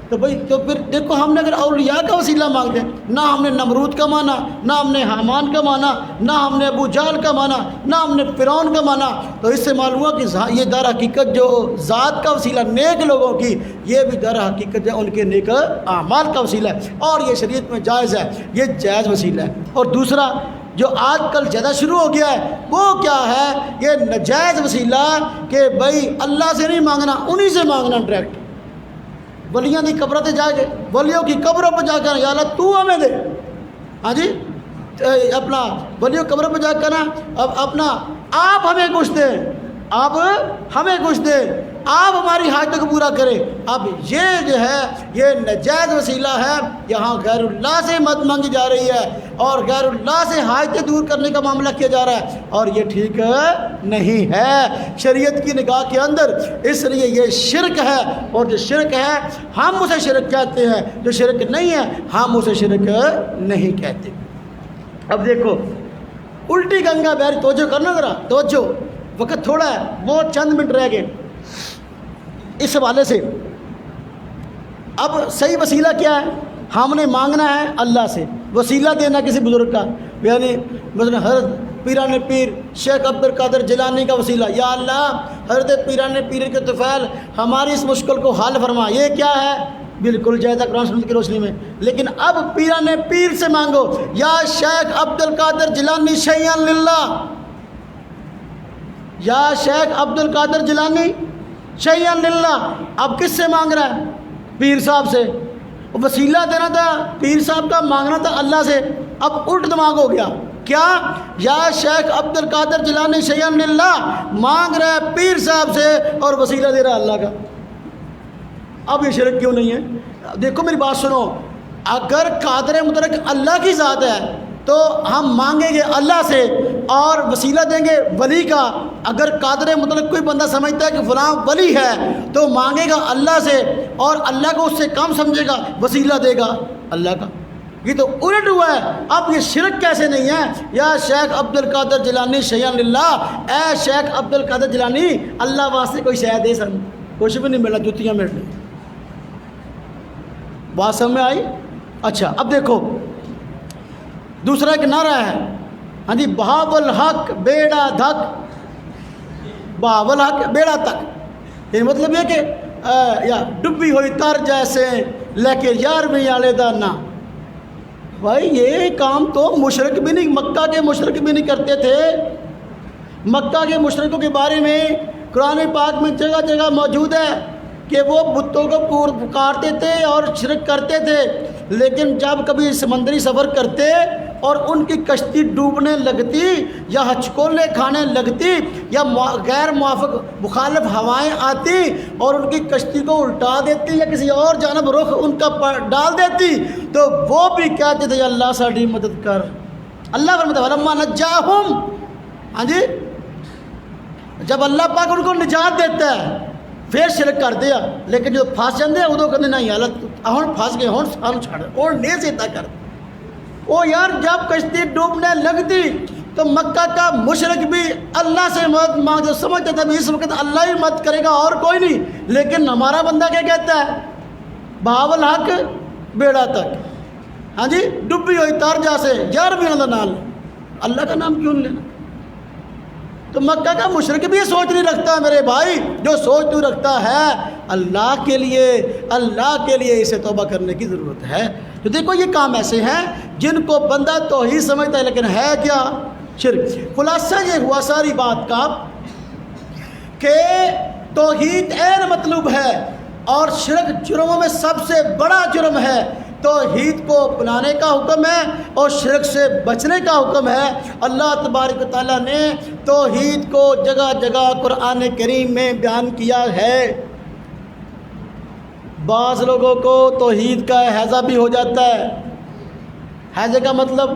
تو بھائی تو پھر دیکھو ہم نے اگر اولیاء کا وسیلہ مانگتے ہیں، نہ ہم نے نمرود کا مانا، نہ ہم نے حامان کا مانا، نہ ہم نے ابو جہل کا مانا، نہ ہم نے فرعون کا مانا، تو اس سے معلوم ہوا کہ یہ در حقیقت جو ذات کا وسیلہ نیک لوگوں کی، یہ بھی در حقیقت جو ان کے نیک اعمال کا وسیلہ ہے، اور یہ شریعت میں جائز ہے، یہ جائز وسیلہ ہے۔ اور دوسرا جو آج کل زیادہ شروع ہو گیا ہے وہ کیا ہے؟ یہ ناجائز وسیلہ کہ بھائی اللہ سے نہیں مانگنا، انہی سے مانگنا ڈائریکٹ۔ ولیاں کی قبروں سے جا کے، ولیوں کی قبروں پہ جا کر یا اللہ تو ہمیں دے، ہاں جی اپنا ولیوں قبروں پہ جا کر نا اب اپنا آپ ہمیں کچھ دیں، آپ ہمیں کچھ دیں، آپ ہماری حاجتوں کو پورا کریں۔ اب یہ جو ہے یہ ناجائز وسیلہ ہے، یہاں غیر اللہ سے مدد مانگی جا رہی ہے اور غیر اللہ سے حاجتیں دور کرنے کا معاملہ کیا جا رہا ہے، اور یہ ٹھیک نہیں ہے شریعت کی نگاہ کے اندر۔ اس لیے یہ شرک ہے، اور جو شرک ہے ہم اسے شرک کہتے ہیں، جو شرک نہیں ہے ہم اسے شرک نہیں کہتے۔ اب دیکھو الٹی گنگا بہری، توجہ کرنا ذرا، توجہ، وقت تھوڑا ہے، وہ چند منٹ رہ گئے اس حوالے سے۔ اب صحیح وسیلہ کیا ہے؟ ہم نے مانگنا ہے اللہ سے، وسیلہ دینا کسی بزرگ کا، یعنی مثلا حضرت پیران پیر شیخ عبد القادر جیلانی کا وسیلہ، یا اللہ حضرت پیران پیر کے طفیل ہماری اس مشکل کو حل فرما، یہ کیا ہے؟ بالکل جائز ہے قرآن سنت کی روشنی میں۔ لیکن اب پیران پیر سے مانگو، یا شیخ عبد القادر جیلانی شیئا للہ، یا شیخ عبد القادر جیلانی شیئا للہ۔ اب کس سے مانگ رہا ہے؟ پیر صاحب سے۔ وسیلہ دینا تھا پیر صاحب کا، مانگنا تھا اللہ سے۔ اب الٹ دماغ ہو گیا، کیا؟ یا شیخ عبد القادر جیلانی شیئا للہ، مانگ رہا ہے پیر صاحب سے اور وسیلہ دے رہا ہے اللہ کا۔ اب یہ شرک کیوں نہیں ہے؟ دیکھو میری بات سنو، اگر قادر مطلق اللہ کی ذات ہے تو ہم مانگیں گے اللہ سے اور وسیلہ دیں گے ولی کا۔ اگر قادر مطلق کوئی بندہ سمجھتا ہے کہ فلاں ولی ہے تو مانگے گا اللہ سے، اور اللہ کو اس سے کم سمجھے گا، وسیلہ دے گا اللہ کا۔ یہ تو الٹ ہوا ہے. اب یہ شرک کیسے نہیں ہے؟ یا شیخ عبد القادر جیلانی شیئا للہ، اے شیخ عبد القادر جیلانی اللہ واسطے کوئی شے دے سن، کچھ بھی نہیں ملا، جوتیاں مل رہی. بات سمجھ میں آئی؟ اچھا اب دیکھو دوسرا ایک نعرہ ہے، ہاں جی، بہاول حق بیڑا دھک، بہاول حق بیڑا تک. یہ مطلب یہ کہ یا ڈبی ہوئی تر جیسے لے کے یار میں آلے دا نا. بھائی یہ کام تو مشرک بھی نہیں، مکہ کے مشرک بھی نہیں کرتے تھے. مکہ کے مشرکوں کے بارے میں قرآن پاک میں جگہ جگہ موجود ہے کہ وہ بتوں کو پکارتے تھے اور شرک کرتے تھے، لیکن جب کبھی سمندری سفر کرتے اور ان کی کشتی ڈوبنے لگتی یا ہچکولے کھانے لگتی یا غیر موافق مخالف ہوائیں آتی اور ان کی کشتی کو الٹا دیتی یا کسی اور جانب رخ ان کا ڈال دیتی، تو وہ بھی کہتے تھے اللہ ساڈی مدد کر. اللہ فرماتا ہے فلما نجاہم، ہاں جی، جب اللہ پاک ان کو نجات دیتا ہے پھر شرک کر دیا، لیکن جو پھنس جاندے ادو کہتے نہیں حالت ہن پھنس گئے، ہن سانو چھڑ اور نہیں سیدھا کر. او یار جب کشتی ڈوبنے لگتی تو مکہ کا مشرک بھی اللہ سے مدد مانگتے، سمجھتا تھا اس وقت اللہ ہی مدد کرے گا اور کوئی نہیں. لیکن ہمارا بندہ کیا کہتا ہے؟ بہاول حق بیڑا تک، ہاں جی، ڈبی ہوئی تر جیسے یار بھی انہوں نال، اللہ کا نام کیوں نہیں لینا؟ تو مکہ کا مشرک بھی یہ سوچ نہیں رکھتا میرے بھائی، جو سوچ تو رکھتا ہے اللہ کے لیے اسے توبہ کرنے کی ضرورت ہے. تو دیکھو یہ کام ایسے ہیں جن کو بندہ توحید سمجھتا ہے لیکن ہے کیا؟ شرک. خلاصہ یہ ہوا ساری بات کا کہ توحید عین مطلوب ہے اور شرک جرموں میں سب سے بڑا جرم ہے. توحید کو اپنانے کا حکم ہے اور شرک سے بچنے کا حکم ہے. اللہ تبارک و تعالیٰ نے توحید کو جگہ جگہ قرآن کریم میں بیان کیا ہے. بعض لوگوں کو توحید کا حیضہ بھی ہو جاتا ہے. حیضے کا مطلب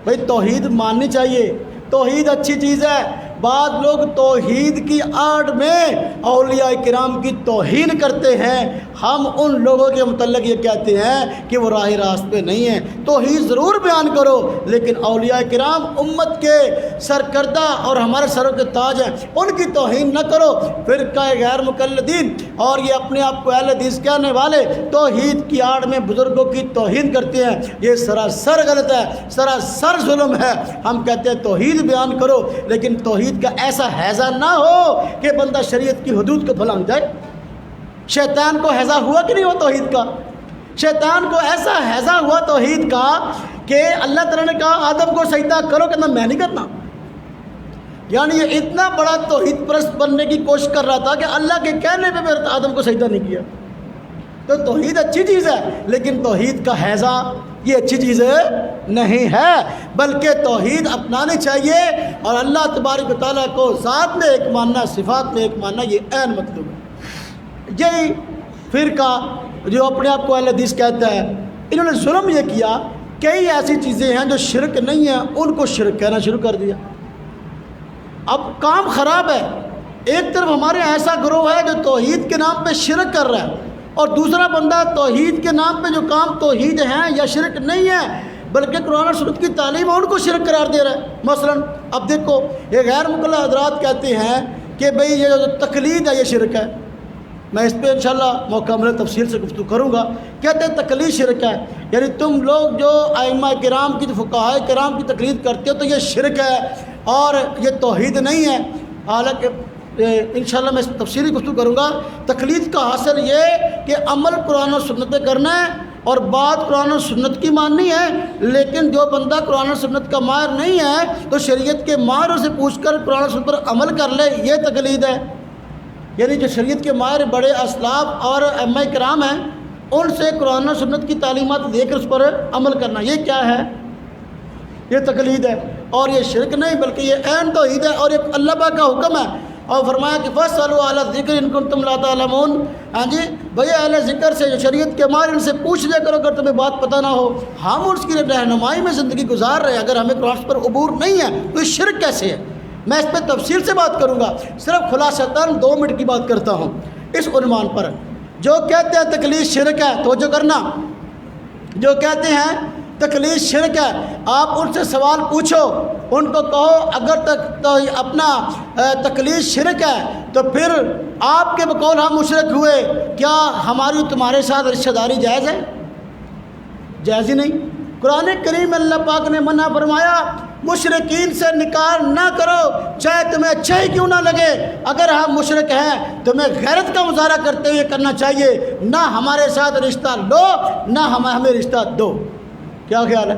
بھئی توحید ماننی چاہیے، توحید اچھی چیز ہے. بعض لوگ توحید کی آڑ میں اولیاء کرام کی توہین کرتے ہیں. ہم ان لوگوں کے متعلق یہ کہتے ہیں کہ وہ راہ راست پہ نہیں ہیں. توحید ضرور بیان کرو لیکن اولیاء کرام امت کے سرکردہ اور ہمارے سروں کے تاج ہیں، ان کی توہین نہ کرو. فرقہ غیر مقلدین اور یہ اپنے آپ کو اہل حدیث کہنے والے توحید کی آڑ میں بزرگوں کی توہین کرتے ہیں. یہ سراسر غلط ہے، سراسر ظلم ہے. ہم کہتے ہیں توحید بیان کرو لیکن توحید کا ایسا حیضہ نہ ہو کہ بندہ شریعت کی حدود کو بھلانگ جائے. شیطان کو حیضہ ہوا کہ نہیں ہوا توحید کا؟ شیطان کو ایسا حیضہ ہوا توحید کا کہ اللہ تعالیٰ نے کہا آدم کو سجدہ کرو، کہنا میں نہیں کرنا. یعنی یہ اتنا بڑا توحید پرست بننے کی کوشش کر رہا تھا کہ اللہ کے کہنے پہ بھی آدم کو سجدہ نہیں کیا. تو توحید اچھی چیز ہے لیکن توحید کا حیضہ یہ اچھی چیز نہیں ہے، بلکہ توحید اپنانی چاہیے اور اللہ تبارک و تعالیٰ کو ذات میں ایک ماننا، صفات میں ایک ماننا، یہ عین مطلوب ہے. یہی فرقہ جو اپنے آپ کو اہل حدیث کہتا ہے، انہوں نے ظلم یہ کیا، کئی ایسی چیزیں ہیں جو شرک نہیں ہیں ان کو شرک کہنا شروع کر دیا. اب کام خراب ہے. ایک طرف ہمارے ایسا گروہ ہے جو توحید کے نام پہ شرک کر رہا ہے اور دوسرا بندہ توحید کے نام پہ جو کام توحید ہیں یا شرک نہیں ہے بلکہ قرآن اور سنت کی تعلیم ہے ان کو شرک قرار دے رہا ہے. مثلا اب دیکھو یہ غیر مقلد حضرات کہتے ہیں کہ بھئی یہ جو تقلید ہے یہ شرک ہے. میں اس پہ انشاءاللہ موقع ملے تفصیل سے گفتگو کروں گا. کہتے ہیں تقلید شرک ہے، یعنی تم لوگ جو ائمہ کرام کی فقہاء کرام کی تقلید کرتے ہو تو یہ شرک ہے اور یہ توحید نہیں ہے. حالانکہ انشاءاللہ میں اس تفصیلی گفتگو کروں گا. تقلید کا حاصل یہ کہ عمل قرآن و سنت پہ کرنا ہے اور بات قرآن و سنت کی ماننی ہے، لیکن جو بندہ قرآن و سنت کا ماہر نہیں ہے تو شریعت کے ماہروں سے پوچھ کر قرآن و سنت پر عمل کر لے، یہ تقلید ہے. یعنی جو شریعت کے ماہر بڑے اسلاف اور ائمہ کرام ہیں ان سے قرآن و سنت کی تعلیمات لے کر اس پر عمل کرنا، یہ کیا ہے؟ یہ تقلید ہے اور یہ شرک نہیں بلکہ یہ عین توحید ہے اور یہ اللہ پاک کا حکم ہے. اور فرمایا کہ فاسألوا اہل الذکر ان کنتم لا تعلمون. ہاں جی بھئی اہل ذکر سے جو شریعت کے ماہر ان سے پوچھ لیا کرو اگر تمہیں بات پتہ نہ ہو. ہم اس کی رہنمائی میں زندگی گزار رہے ہیں، اگر ہمیں قرآن پر عبور نہیں ہے تو یہ شرک کیسے ہے؟ میں اس پہ تفصیل سے بات کروں گا. صرف خلاصتاً 2 منٹ کی بات کرتا ہوں اس عنوان پر. جو کہتے ہیں تقلید شرک ہے توجہ کرنا، جو کہتے ہیں تقلید شرک ہے۔ آپ ان سے سوال پوچھو، ان کو کہو اگر تو اپنا تقلید شرک ہے تو پھر آپ کے بقول ہم مشرک ہوئے، کیا ہماری تمہارے ساتھ رشتہ داری جائز ہے؟ جائز ہی نہیں۔ قرآن کریم میں اللہ پاک نے منع فرمایا مشرکین سے نکاح نہ کرو، چاہے تمہیں اچھا ہی کیوں نہ لگے۔ اگر ہم مشرک ہیں تمہیں غیرت کا مظاہرہ کرتے ہوئے کرنا چاہیے، نہ ہمارے ساتھ رشتہ لو نہ ہمیں رشتہ دو۔ کیا خیال ہے؟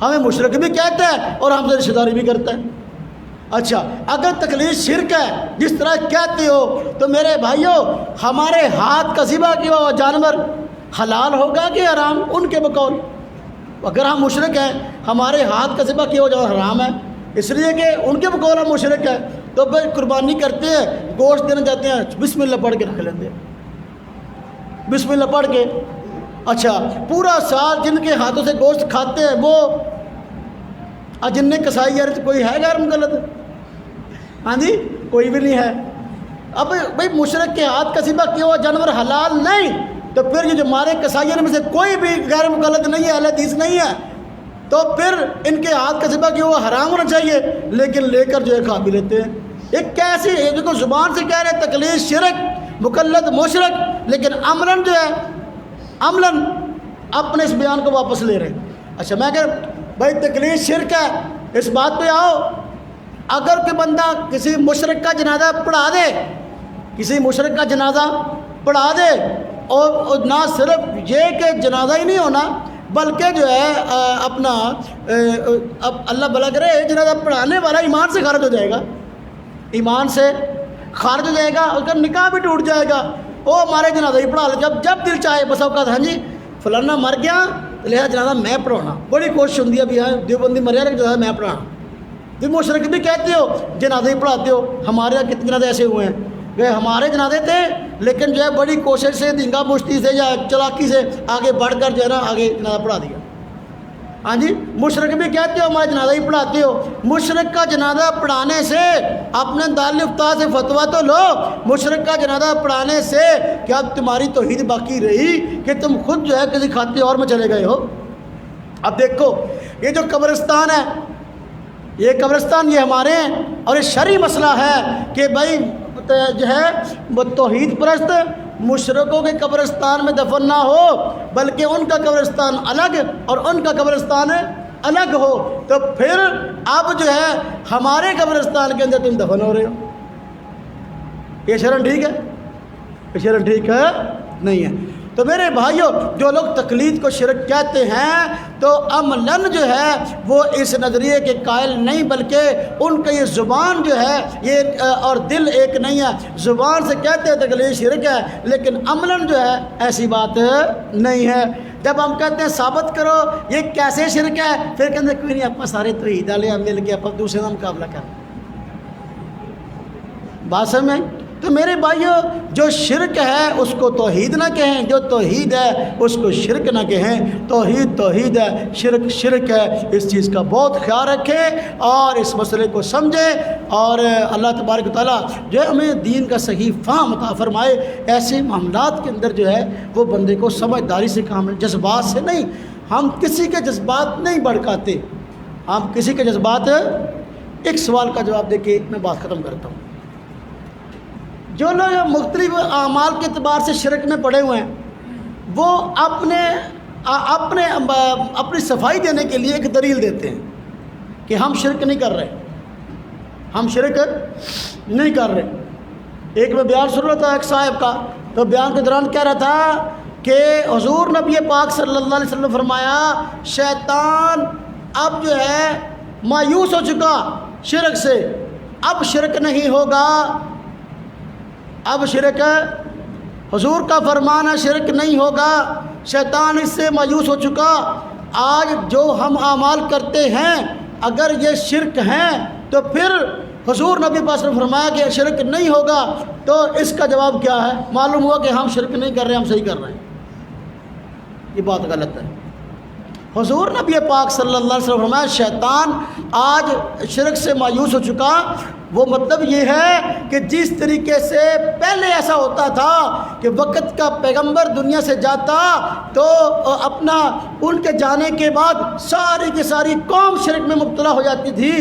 ہمیں مشرک بھی کہتا ہے اور ہم سے رشتہ داری بھی کرتا ہے۔ اچھا، اگر تقلید شرک ہے جس طرح کہتے ہو تو میرے بھائیوں ہمارے ہاتھ کا ذبح کیا ہوا جانور حلال ہوگا کہ حرام؟ ان کے بقول اگر ہم مشرک ہیں ہمارے ہاتھ کا ذبح کیا ہوا جانور حرام ہے، اس لیے کہ ان کے بقول ہم مشرک ہیں، تو پھر قربانی کرتے ہیں، گوشت دینے جاتے ہیں، بسم اللہ پڑھ کے رکھ لیتے ہیں، بسم اللہ پڑھ کے۔ اچھا، پورا سال جن کے ہاتھوں سے گوشت کھاتے ہیں وہ جن نے کسائی یار کوئی ہے غیر مغلط؟ ہاں جی، کوئی بھی نہیں ہے۔ اب بھائی مشرک کے ہاتھ کا ذبح کیا ہوا جانور حلال نہیں، تو پھر یہ جو ہمارے کسائیوں میں سے کوئی بھی غیر مغلط نہیں ہے، اہل حدیث نہیں ہے، تو پھر ان کے ہاتھ کا ذبح کیا ہوا حرام ہونا چاہیے، لیکن لے کر جو ہے کھا بھی لیتے ہیں۔ ایک کیسی ہے دیکھو، زبان سے کہہ رہے ہیں تقلید شرک، مقلد مشرک، لیکن عملاً جو ہے عملاً اپنے اس بیان کو واپس لے رہے ہیں۔ اچھا، میں کہ بھائی تقلید شرک ہے، اس بات پہ آؤ، اگر کوئی بندہ کسی مشرک کا جنازہ پڑھا دے، کسی مشرک کا جنازہ پڑھا دے، اور نہ صرف یہ کہ جنازہ ہی نہیں ہونا بلکہ جو ہے اپنا اب اللہ بھلا کرے جنازہ پڑھانے والا ایمان سے خارج ہو جائے گا، ایمان سے خارج ہو جائے گا، اس کا نکاح بھی ٹوٹ جائے گا۔ وہ ہمارے جنازہ ہی پڑھا لے، جب دل چاہے بس اوقات، ہاں جی فلانا مر گیا لہٰذا جنازہ میں پڑھانا، بڑی کوشش ہوتی ہے ابھی ہے دیوبندی مریا لیکن جنازہ میں پڑھانا۔ تم مشرک بھی کہتے ہو جنازے ہی پڑھاتے ہو، ہمارے یہاں کتنے جنازے ایسے ہوئے ہیں کہ ہمارے جنازے تھے لیکن جو ہے بڑی کوشش سے دھنگا مشتی سے یا چلاکی سے آگے بڑھ کر جو ہے نا آگے جنازہ پڑھا دیا۔ ہاں جی، مشرک بھی کہتے ہو ہمارے جنازہ ہی پڑھاتے ہو۔ مشرک کا جنازہ پڑھانے سے اپنے دارالفتہ سے فتویٰ تو لو، مشرک کا جنازہ پڑھانے سے کیا تمہاری توحید باقی رہی کہ تم خود جو ہے کسی کھاتے اور میں چلے گئے ہو؟ اب دیکھو یہ جو قبرستان ہے، یہ قبرستان یہ ہمارے ہیں، اور یہ شرعی مسئلہ ہے کہ بھائی جو ہے وہ توحید پرست مشرکوں کے قبرستان میں دفن نہ ہو بلکہ ان کا قبرستان الگ اور ان کا قبرستان الگ ہو، تو پھر اب جو ہے ہمارے قبرستان کے اندر تم دفن ہو رہے ہو، یہ شرع ٹھیک ہے؟ یہ شرع ٹھیک ہے نہیں ہے۔ تو میرے بھائیوں جو لوگ تقلید کو شرک کہتے ہیں تو عملاً جو ہے وہ اس نظریے کے قائل نہیں، بلکہ ان کا یہ زبان جو ہے یہ اور دل ایک نہیں ہے، زبان سے کہتے ہیں تقلید شرک ہے لیکن عملاً جو ہے ایسی بات نہیں ہے۔ جب ہم کہتے ہیں ثابت کرو یہ کیسے شرک ہے، پھر کہتے ہیں کوئی نہیں آپ سارے توحید والے مل کے آپ دوسرے کا مقابلہ کریں، بات سمجھ میں؟ تو میرے بھائیو جو شرک ہے اس کو توحید نہ کہیں، جو توحید ہے اس کو شرک نہ کہیں۔ توحید توحید ہے، شرک شرک ہے، اس چیز کا بہت خیال رکھیں اور اس مسئلے کو سمجھیں، اور اللہ تبارک و تعالیٰ جو ہے ہمیں دین کا صحیح فہم عطا فرمائے۔ ایسے معاملات کے اندر جو ہے وہ بندے کو سمجھداری سے کام ہے، جذبات سے نہیں۔ ہم کسی کے جذبات نہیں بھڑکاتے، ہم کسی کے جذبات۔ ایک سوال کا جواب دے کے میں بات ختم کرتا ہوں۔ جو لوگ مختلف اعمال کے اعتبار سے شرک میں پڑے ہوئے ہیں وہ اپنی صفائی دینے کے لیے ایک دلیل دیتے ہیں کہ ہم شرک نہیں کر رہے، ہم شرک نہیں کر رہے۔ ایک میں بیان سن رہا تھا ایک صاحب کا، تو بیان کے دوران کہہ رہا تھا کہ حضور نبی پاک صلی اللہ علیہ وسلم فرمایا شیطان اب جو ہے مایوس ہو چکا شرک سے، اب شرک نہیں ہوگا، اب شرک حضور کا فرمان ہے شرک نہیں ہوگا، شیطان اس سے مایوس ہو چکا۔ آج جو ہم اعمال کرتے ہیں اگر یہ شرک ہیں تو پھر حضور نبی پاک نے فرمایا کہ شرک نہیں ہوگا، تو اس کا جواب کیا ہے؟ معلوم ہوا کہ ہم شرک نہیں کر رہے، ہم صحیح کر رہے ہیں۔ یہ بات غلط ہے۔ حضور نبی پاک صلی اللہ علیہ وسلم فرمایا شیطان آج شرک سے مایوس ہو چکا، وہ مطلب یہ ہے کہ جس طریقے سے پہلے ایسا ہوتا تھا کہ وقت کا پیغمبر دنیا سے جاتا تو اپنا ان کے جانے کے بعد ساری کی ساری قوم شرک میں مبتلا ہو جاتی تھی،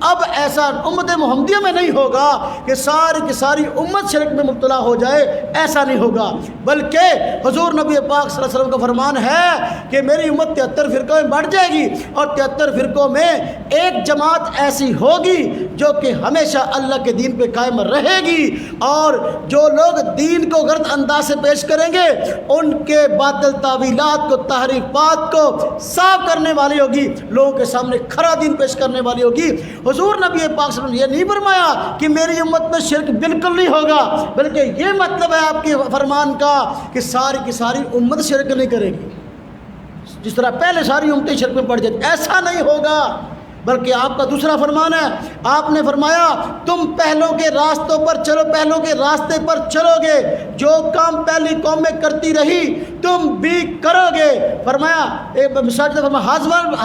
اب ایسا امت محمدیہ میں نہیں ہوگا کہ ساری کی ساری امت شرک میں مبتلا ہو جائے، ایسا نہیں ہوگا، بلکہ حضور نبی پاک صلی اللہ علیہ وسلم کا فرمان ہے کہ میری امت 73 فرقوں میں بڑھ جائے گی، اور 73 فرقوں میں ایک جماعت ایسی ہوگی جو کہ ہمیشہ اللہ کے دین پہ قائم رہے گی، اور جو لوگ دین کو غلط انداز سے پیش کریں گے ان کے باطل تعویلات کو، تحریفات کو صاف کرنے والی ہوگی، لوگوں کے سامنے کھرا دین پیش کرنے والی ہوگی۔ حضور نبی پاک صلی اللہ علیہ وسلم یہ نہیں فرمایا کہ میری امت میں شرک بالکل نہیں ہوگا، بلکہ یہ مطلب ہے آپ کے فرمان کا کہ ساری کی ساری امت شرک نہیں کرے گی، جس طرح پہلے ساری امتیں شرک میں پڑ جاتی، ایسا نہیں ہوگا، بلکہ آپ کا دوسرا فرمان ہے، آپ نے فرمایا تم پہلوں کے راستوں پر چلو، پہلوں کے راستے پر چلو گے، جو کام پہلی قوم میں کرتی رہی تم بھی کرو گے۔ فرمایا ایک مثال سے فرمایا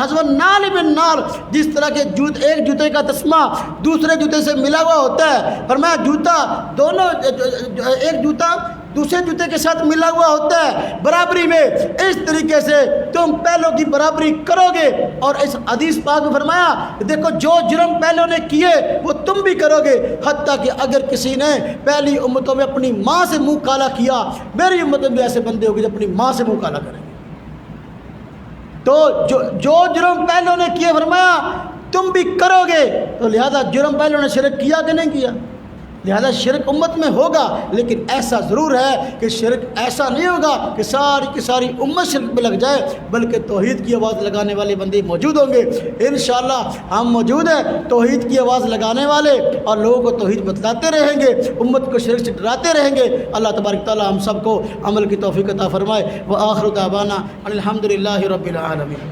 حذون نال بن نال، جس طرح کے ایک جوتے کا تسمہ دوسرے جوتے سے ملا ہوا ہوتا ہے، فرمایا جوتا دونوں ایک جوتا دوسرے جوتے کے ساتھ ملا ہوا ہوتا ہے برابری میں، اس طریقے سے تم پہلوں کی برابری کرو گے۔ اور اس حدیث پاک میں فرمایا دیکھو جو جرم پہلوں نے کیے وہ تم بھی کرو گے، حتیٰ کہ اگر کسی نے پہلی امتوں میں اپنی ماں سے منہ کالا کیا، میری امت میں بھی ایسے بندے ہوگے جو اپنی ماں سے منہ کالا کریں گے۔ تو جو جرم پہلوں نے کیے فرمایا تم بھی کرو گے، تو لہذا جرم پہلوں نے شرک کیا کہ نہیں کیا؟ لہذا شرک امت میں ہوگا، لیکن ایسا ضرور ہے کہ شرک ایسا نہیں ہوگا کہ ساری کی ساری امت شرک میں لگ جائے، بلکہ توحید کی آواز لگانے والے بندے موجود ہوں گے۔ انشاءاللہ ہم موجود ہیں توحید کی آواز لگانے والے، اور لوگوں کو توحید بتلاتے رہیں گے، امت کو شرک سے ڈراتے رہیں گے۔ اللہ تبارک تعالی ہم سب کو عمل کی توفیق عطا فرمائے۔ وآخر دعوانا الحمدللہ رب العالمین۔